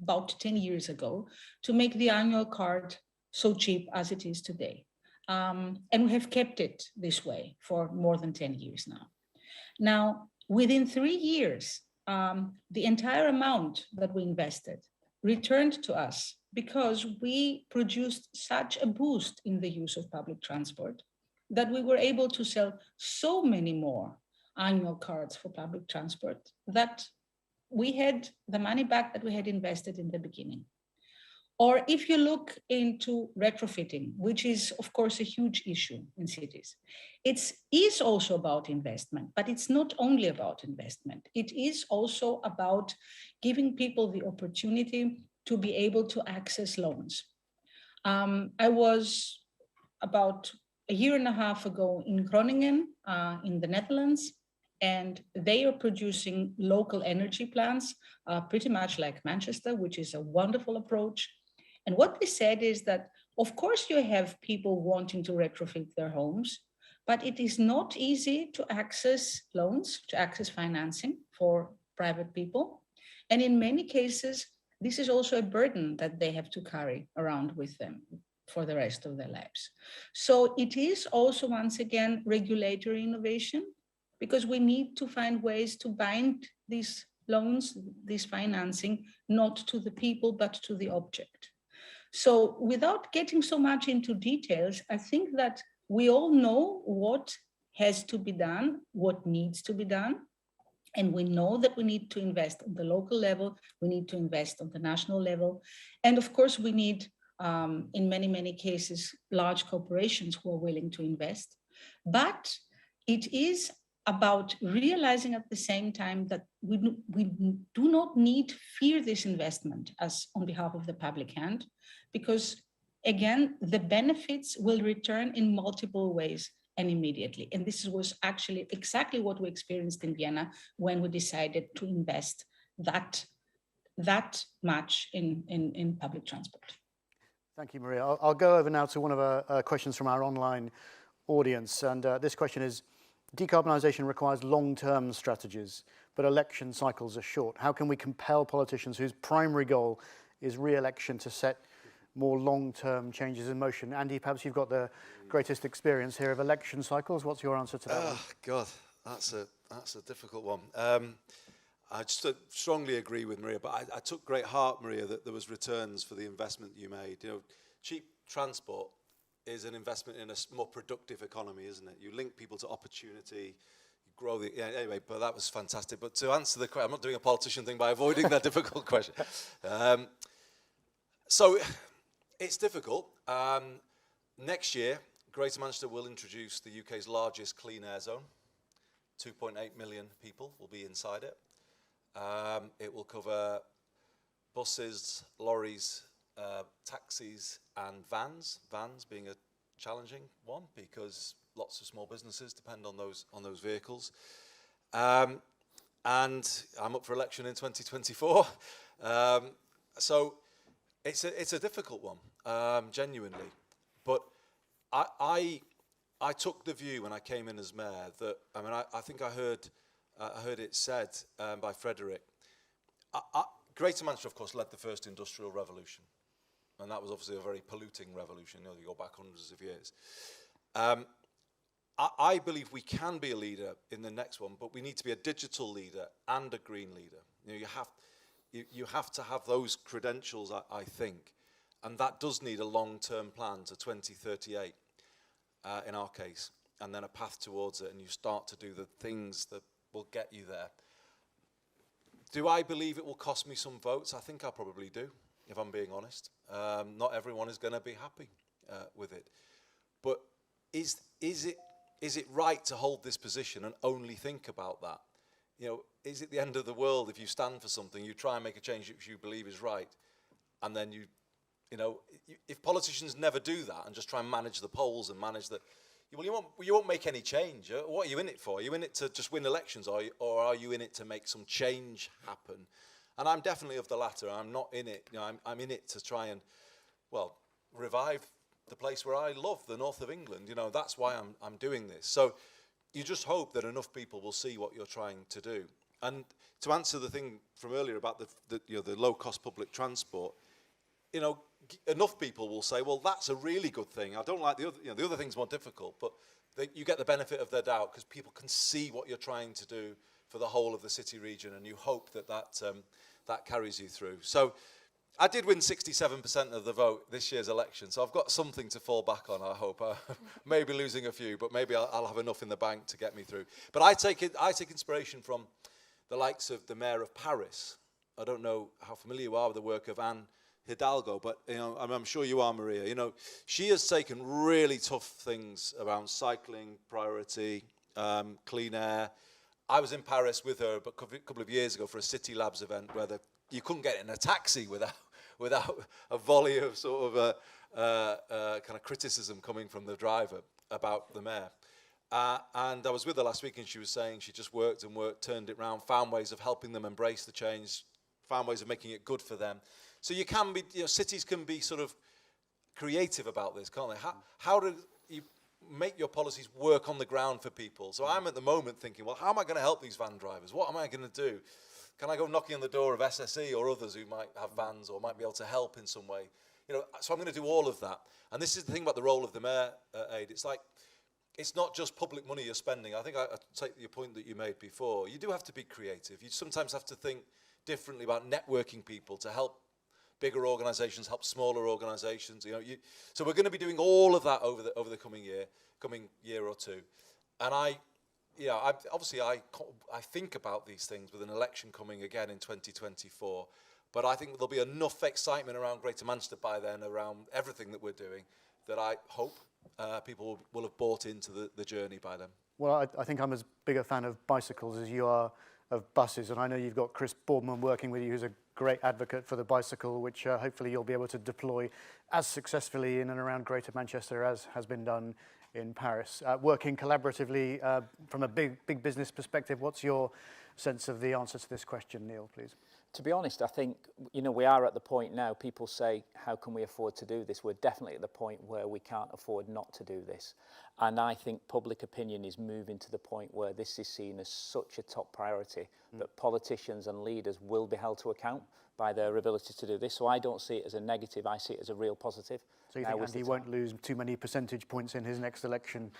about 10 years ago to make the annual card so cheap as it is today. And we have kept it this way for more than 10 years now. Now, within 3 years, the entire amount that we invested returned to us because we produced such a boost in the use of public transport that we were able to sell so many more annual cards for public transport that we had the money back that we had invested in the beginning. Or if you look into retrofitting, which is, of course, a huge issue in cities, it is also about investment, but it's not only about investment. It is also about giving people the opportunity to be able to access loans. I was about a year and a half ago in Groningen, in the Netherlands, and they are producing local energy plants, pretty much like Manchester, which is a wonderful approach. And what they said is that, of course, you have people wanting to retrofit their homes, but it is not easy to access loans, to access financing for private people. And in many cases, this is also a burden that they have to carry around with them for the rest of their lives. So it is also, once again, regulatory innovation, because we need to find ways to bind these loans, this financing, not to the people, but to the object. So without getting so much into details, I think that we all know what has to be done, what needs to be done. And we know that we need to invest on the local level, we need to invest on the national level. And of course, we need, in many, many cases, large corporations who are willing to invest. But it is about realizing at the same time that we do not need fear this investment as on behalf of the public hand, because again, the benefits will return in multiple ways and immediately. And this was actually exactly what we experienced in Vienna when we decided to invest that much in public transport. Thank you, Maria. I'll go over now to one of our questions from our online audience. And this question is, decarbonisation requires long-term strategies, but election cycles are short. How can we compel politicians whose primary goal is re-election to set more long-term changes in motion? Andy, perhaps you've got the greatest experience here of election cycles. What's your answer to that one? God, that's a difficult one. I just strongly agree with Maria, but I took great heart, Maria, that there was returns for the investment you made. You know, cheap transport is an investment in a more productive economy, isn't it? You link people to opportunity, you grow the... Yeah, anyway, but that was fantastic. But to answer the question, I'm not doing a politician thing by avoiding that difficult question. So it's difficult. Next year, Greater Manchester will introduce the UK's largest clean air zone. 2.8 million people will be inside it. It will cover buses, lorries, taxis and vans. Vans being a challenging one because lots of small businesses depend on those vehicles. And I'm up for election in 2024. So it's a difficult one, genuinely. But I took the view when I came in as mayor that, I mean, I think I heard it said by Frederick. Greater Manchester, of course, led the first industrial revolution. And that was obviously a very polluting revolution. You know, you go back hundreds of years. I believe we can be a leader in the next one, but we need to be a digital leader and a green leader. You know, you have to have those credentials, I think. And that does need a long-term plan to 2038, in our case, and then a path towards it, and you start to do the things that will get you there. Do I believe it will cost me some votes? I think I probably do, if I'm being honest. Not everyone is going to be happy with it. But is it right to hold this position and only think about that? You know, is it the end of the world if you stand for something, you try and make a change which you believe is right, and then you know, if politicians never do that and just try and manage the polls and manage the, well, you won't make any change. What are you in it for? Are you in it to just win elections, or are you in it to make some change happen? And I'm definitely of the latter. I'm not in it. You know, I'm in it to try and, well, revive the place where I love, the north of England. You know, that's why I'm doing this. So you just hope that enough people will see what you're trying to do. And to answer the thing from earlier about the low-cost public transport, you know, enough people will say, well, that's a really good thing. I don't like the other, you know, the other thing's more difficult, but you get the benefit of their doubt because people can see what you're trying to do for the whole of the city region, and you hope that carries you through. So I did win 67% of the vote this year's election, so I've got something to fall back on, I hope. Maybe losing a few, but maybe I'll have enough in the bank to get me through. But I take inspiration from the likes of the mayor of Paris. I don't know how familiar you are with the work of Anne Hidalgo, but you know, I'm sure you are, Maria. You know, she has taken really tough things around cycling priority, clean air. I was in Paris with her a couple of years ago for a City Labs event where you couldn't get in a taxi without a volley of sort of kind of criticism coming from the driver about the mayor. And I was with her last week, and she was saying she just worked and worked, turned it around, found ways of helping them embrace the change, found ways of making it good for them. So you can be, you know, cities can be sort of creative about this, can't they? How do you make your policies work on the ground for people? So I'm at the moment thinking, well, how am I going to help these van drivers? What am I going to do? Can I go knocking on the door of SSE or others who might have vans or might be able to help in some way? You know, so I'm going to do all of that. And this is the thing about the role of the mayor aid. It's like, it's not just public money you're spending. I think I take your point that you made before. You do have to be creative. You sometimes have to think differently about networking people to help bigger organizations, help smaller organizations. You know, so we're going to be doing all of that over the coming year or two. And I think about these things with an election coming again in 2024. But I think there'll be enough excitement around Greater Manchester by then, around everything that we're doing, that I hope people will have bought into the journey by then. Well, I think I'm as big a fan of bicycles as you are of buses, and I know you've got Chris Boardman working with you, who's a great advocate for the bicycle, which hopefully you'll be able to deploy as successfully in and around Greater Manchester as has been done in Paris. Working collaboratively from a big business perspective, what's your sense of the answer to this question, Neil, please? To be honest, I think, you know, we are at the point now, people say, how can we afford to do this? We're definitely at the point where we can't afford not to do this. And I think public opinion is moving to the point where this is seen as such a top priority that politicians and leaders will be held to account by their ability to do this. So I don't see it as a negative, I see it as a real positive. So you think Andy won't lose too many percentage points in his next election?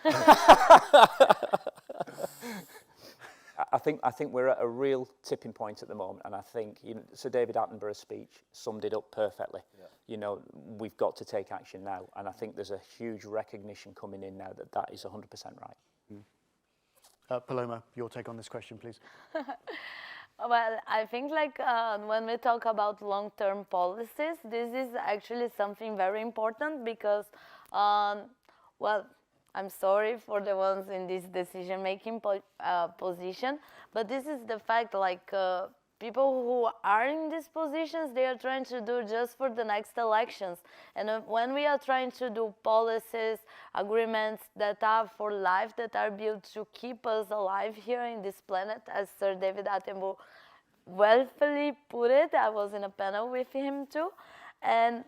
I think we're at a real tipping point at the moment, and I think, you know, Sir David Attenborough's speech summed it up perfectly. Yeah. You know, we've got to take action now, and I think there's a huge recognition coming in now that is 100% right. Paloma, your take on this question, please. Well, I think like when we talk about long-term policies, this is actually something very important because, well, I'm sorry for the ones in this decision-making position, but this is the fact, like people who are in these positions, they are trying to do just for the next elections. And when we are trying to do policies, agreements that are for life, that are built to keep us alive here in this planet, as Sir David Attenborough willfully put it, I was in a panel with him too, and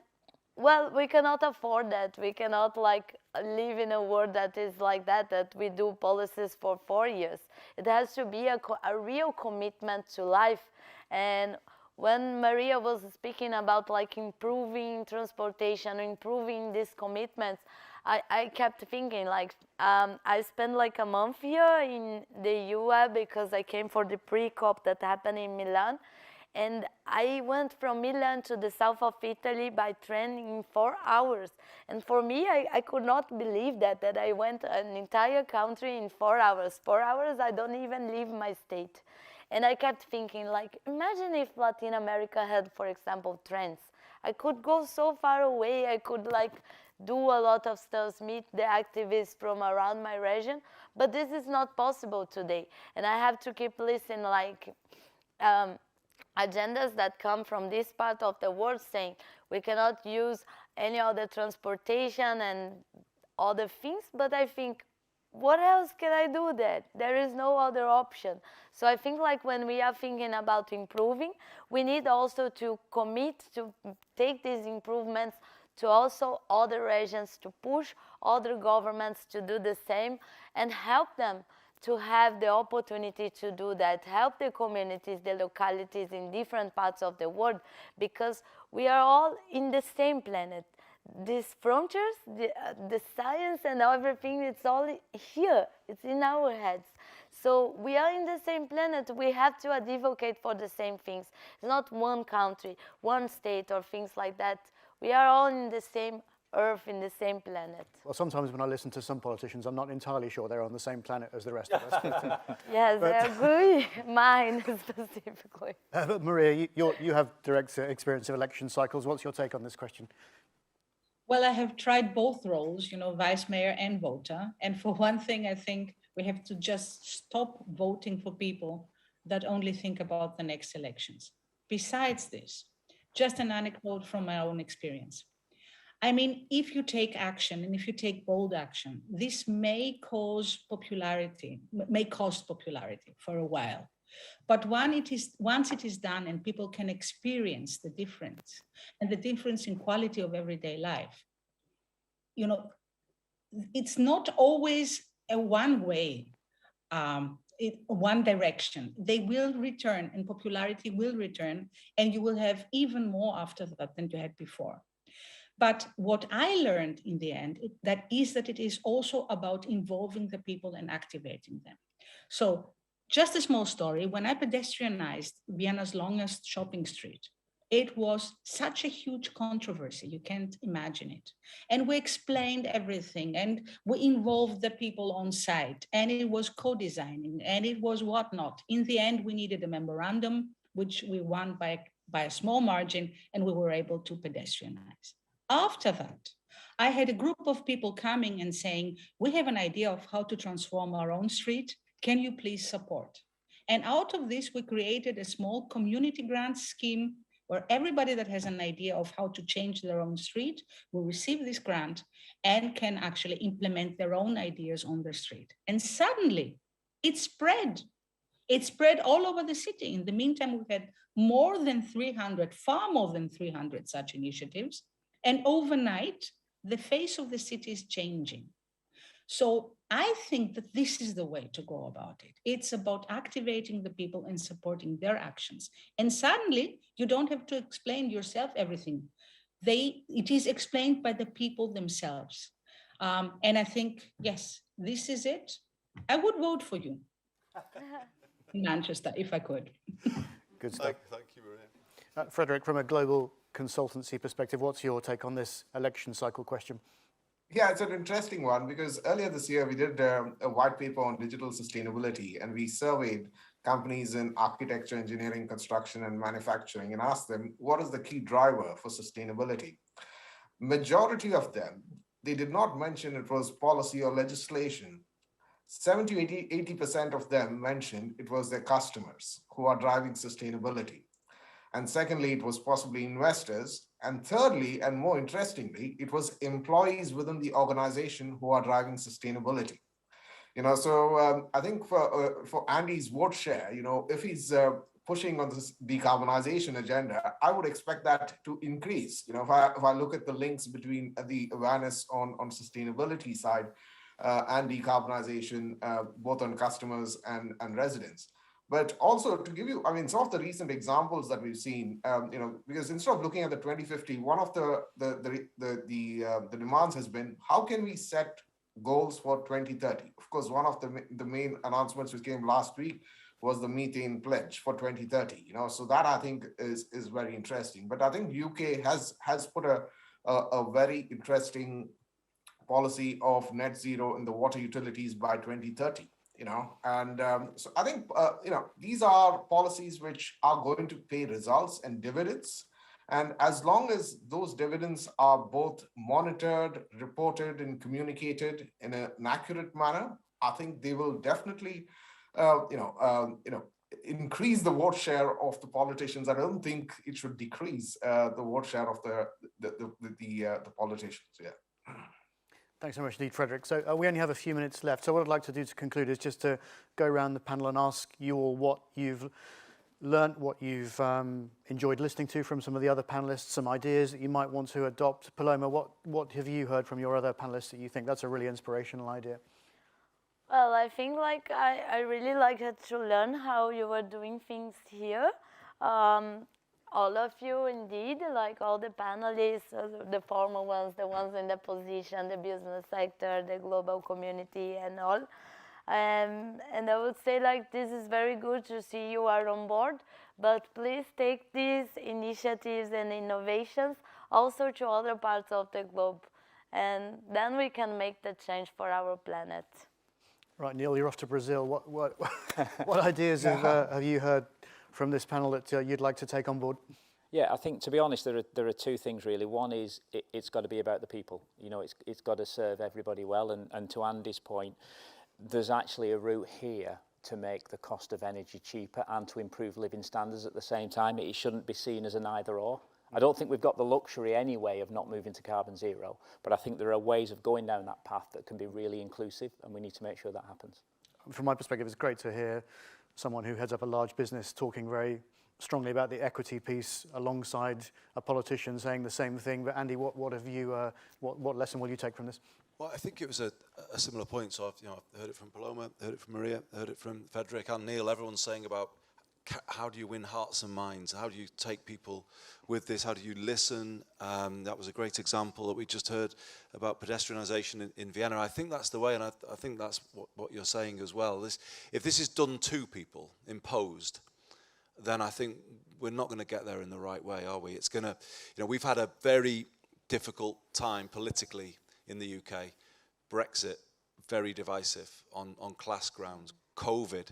well, we cannot afford that. We cannot like live in a world that is like that we do policies for 4 years. It has to be a real commitment to life. And when Maria was speaking about like improving transportation, improving these commitments, I kept thinking like, I spent like a month here in the US because I came for the pre-COP that happened in Milan. And I went from Milan to the south of Italy by train in 4 hours. And for me, I could not believe that I went an entire country in 4 hours. 4 hours, I don't even leave my state. And I kept thinking, like, imagine if Latin America had, for example, trains. I could go so far away, I could, like, do a lot of stuff, meet the activists from around my region. But this is not possible today. And I have to keep listening, like, agendas that come from this part of the world saying we cannot use any other transportation and other things, but I think, what else can I do that? There is no other option. So I think like when we are thinking about improving, we need also to commit to take these improvements to also other regions, to push other governments to do the same and help them to have the opportunity to do that, help the communities, the localities in different parts of the world, because we are all in the same planet. These frontiers, the science and everything, it's all here, it's in our heads. So we are in the same planet, we have to advocate for the same things. It's not one country, one state or things like that. We are all in the same Earth in the same planet. Well, sometimes when I listen to some politicians, I'm not entirely sure they're on the same planet as the rest of us. Yes, I agree. Mine specifically. But Maria, you have direct experience of election cycles. What's your take on this question? Well, I have tried both roles, you know, vice mayor and voter. And for one thing, I think we have to just stop voting for people that only think about the next elections. Besides this, just an anecdote from my own experience. I mean, if you take action and if you take bold action, this may cost popularity for a while. But once it is done and people can experience the difference and the difference in quality of everyday life, you know, it's not always a one-way, one direction. They will return and popularity will return, and you will have even more after that than you had before. But what I learned in the end, that it is also about involving the people and activating them. So just a small story, when I pedestrianized Vienna's longest shopping street, it was such a huge controversy, you can't imagine it. And we explained everything and we involved the people on site and it was co-designing and it was whatnot. In the end, we needed a memorandum, which we won by a small margin, and we were able to pedestrianize. After that, I had a group of people coming and saying, we have an idea of how to transform our own street. Can you please support? And out of this, we created a small community grant scheme where everybody that has an idea of how to change their own street will receive this grant and can actually implement their own ideas on their street. And suddenly it spread. It spread all over the city. In the meantime, we've had far more than 300 such initiatives. And overnight, the face of the city is changing. So I think that this is the way to go about it. It's about activating the people and supporting their actions. And suddenly, you don't have to explain yourself everything. It is explained by the people themselves. And I think, yes, this is it. I would vote for you in Manchester, if I could. Good stuff. Thank you, Royan. Frederick, from a global consultancy perspective, what's your take on this election cycle question? Yeah, it's an interesting one because earlier this year we did a white paper on digital sustainability, and we surveyed companies in architecture, engineering, construction, and manufacturing and asked them, what is the key driver for sustainability? Majority of them, they did not mention it was policy or legislation. 70 to 80% of them mentioned it was their customers who are driving sustainability. And secondly, it was possibly investors. And thirdly, and more interestingly, it was employees within the organization who are driving sustainability. So I think for Andy's vote share, if he's pushing on this decarbonization agenda, I would expect that to increase. If I look at the links between the awareness on sustainability side and decarbonization, both on customers and residents. But also to give you, some of the recent examples that we've seen, because instead of looking at the 2050, one of the demands has been, how can we set goals for 2030? Of course, one of the main announcements which came last week was the methane pledge for 2030. So that I think is very interesting. But I think UK has put a very interesting policy of net zero in the water utilities by 2030. So I think, these are policies which are going to pay results and dividends. And as long as those dividends are both monitored, reported, and communicated in an accurate manner, I think they will definitely, increase the vote share of the politicians. I don't think it should decrease the vote share of the politicians. Yeah. Thanks so much indeed, Frederick. So we only have a few minutes left. So what I'd like to do to conclude is just to go around the panel and ask you all what you've learned, what you've enjoyed listening to from some of the other panelists, some ideas that you might want to adopt. Paloma, what have you heard from your other panelists that you think that's a really inspirational idea? Well, I think I really liked to learn how you were doing things here. All of you, indeed, like all the panelists, the formal ones, the ones in the position, the business sector, the global community, and all. And I would say, this is very good to see you are on board, but please take these initiatives and innovations also to other parts of the globe. and then we can make the change for our planet. Right, Neil, you're off to Brazil. What ideas have you heard from this panel that you'd like to take on board? Yeah, I think, to be honest, there are two things really. One is it's got to be about the people. You know, it's got to serve everybody well. And to Andy's point, there's actually a route here to make the cost of energy cheaper and to improve living standards at the same time. It shouldn't be seen as an either or. I don't think we've got the luxury anyway of not moving to carbon zero, but I think there are ways of going down that path that can be really inclusive, and we need to make sure that happens. From my perspective, it's great to hear someone who heads up a large business talking very strongly about the equity piece alongside a politician saying the same thing. But Andy, what have you? What lesson will you take from this? Well, I think it was a similar point. So I've heard it from Paloma, heard it from Maria, heard it from Frederick and Neil. Everyone's saying about how do you win hearts and minds? How do you take people with this? How do you listen? That was a great example that we just heard about pedestrianisation in Vienna. I think that's the way, and I think that's what you're saying as well. If this is done to people, imposed, then I think we're not going to get there in the right way, are we? It's going to, we've had a very difficult time politically in the UK. Brexit, very divisive on class grounds. COVID,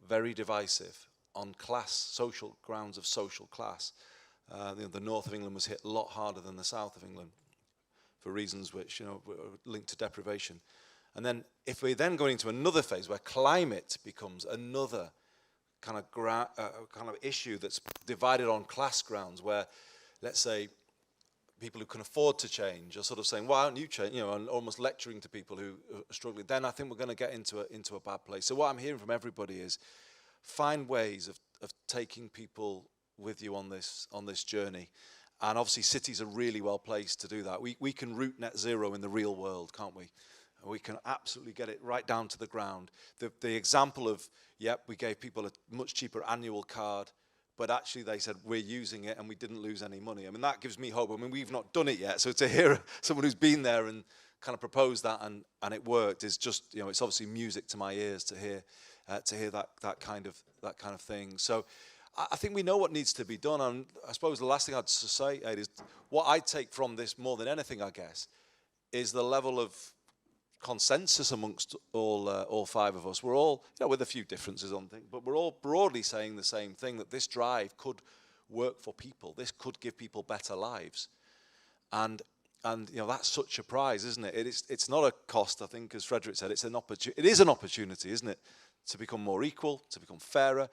very divisive on social grounds of social class. The north of England was hit a lot harder than the south of England for reasons which, were linked to deprivation. And then if we're then going into another phase where climate becomes another kind of issue that's divided on class grounds, where, let's say, people who can afford to change are sort of saying, why don't you change, and almost lecturing to people who are struggling, then I think we're going to get into a bad place. So what I'm hearing from everybody is find ways of taking people with you on this journey. And obviously cities are really well placed to do that. We can route net zero in the real world, can't we? We can absolutely get it right down to the ground. The example of, we gave people a much cheaper annual card, but actually they said, we're using it and we didn't lose any money. I mean, that gives me hope. I mean, we've not done it yet. So to hear someone who's been there and kind of proposed that and it worked is just, it's obviously music to my ears to hear that kind of thing. So I think we know what needs to be done. And I suppose the last thing I'd say, Ed, is what I take from this more than anything, I guess, is the level of consensus amongst all five of us. We're all, with a few differences on things, but we're all broadly saying the same thing, that this drive could work for people. This could give people better lives. And that's such a prize, isn't it? It's not a cost, I think, as Frederick said. It is an opportunity, isn't it, to become more equal, to become fairer,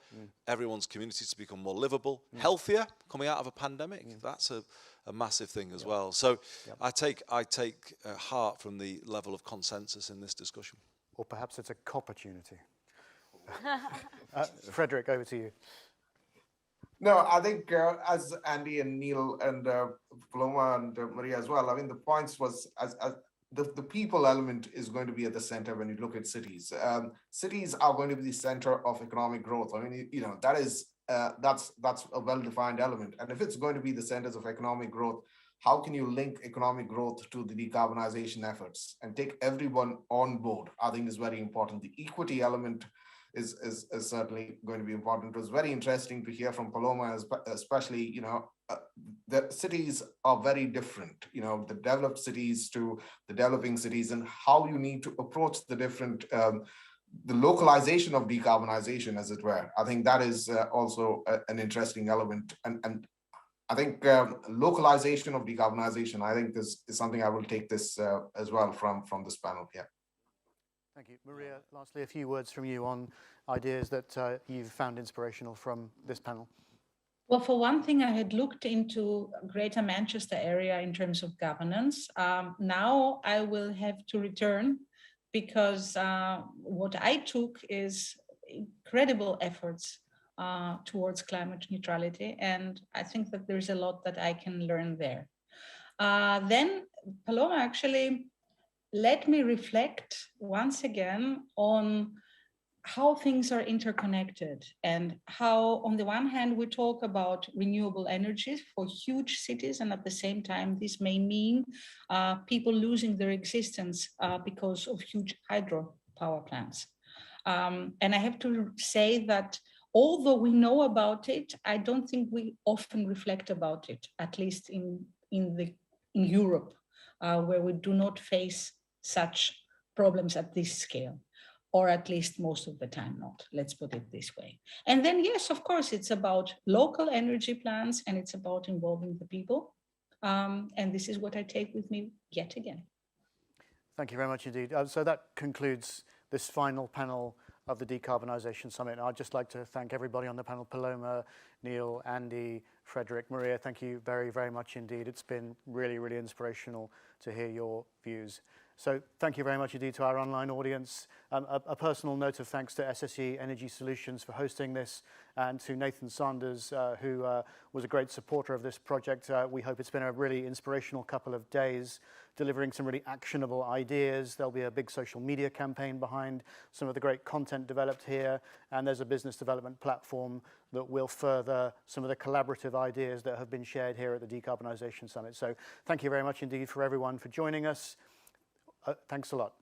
everyone's communities to become more livable, healthier, coming out of a pandemic. That's a massive thing as well. So I take heart from the level of consensus in this discussion. Or perhaps it's a cop-opportunity. Frederick, over to you. No, I think as Andy and Neil and Paloma and Maria as well, I mean, the points was as the people element is going to be at the center when you look at cities. Cities are going to be the center of economic growth. I mean, that is that's a well-defined element. And if it's going to be the centers of economic growth, how can you link economic growth to the decarbonization efforts and take everyone on board? I think is very important. The equity element is certainly going to be important. It was very interesting to hear from Paloma, especially, the cities are very different, the developed cities to the developing cities, and how you need to approach the different, the localization of decarbonization, as it were. I think that is also an interesting element. And I think localization of decarbonization, I think is something I will take this as well from this panel here. Thank you. Maria, lastly, a few words from you on ideas that you've found inspirational from this panel. Well, for one thing, I had looked into Greater Manchester area in terms of governance. Now I will have to return because what I took is incredible efforts towards climate neutrality. And I think that there's a lot that I can learn there. Then Paloma actually let me reflect once again on how things are interconnected and how, on the one hand, we talk about renewable energies for huge cities, and at the same time, this may mean people losing their existence because of huge hydropower plants. And I have to say that although we know about it, I don't think we often reflect about it, at least in Europe. where we do not face such problems at this scale, or at least most of the time not, let's put it this way. And then, yes, of course, it's about local energy plans and it's about involving the people. And this is what I take with me yet again. Thank you very much indeed. So that concludes this final panel of the Decarbonisation Summit. I'd just like to thank everybody on the panel, Paloma, Neil, Andy, Frederick, Maria. Thank you very, very much indeed. It's been really, really inspirational to hear your views. So thank you very much indeed to our online audience. A personal note of thanks to SSE Energy Solutions for hosting this, and to Nathan Sanders, who was a great supporter of this project. We hope it's been a really inspirational couple of days, delivering some really actionable ideas. There'll be a big social media campaign behind some of the great content developed here, and there's a business development platform that will further some of the collaborative ideas that have been shared here at the Decarbonisation Summit. So thank you very much indeed for everyone for joining us. Thanks a lot.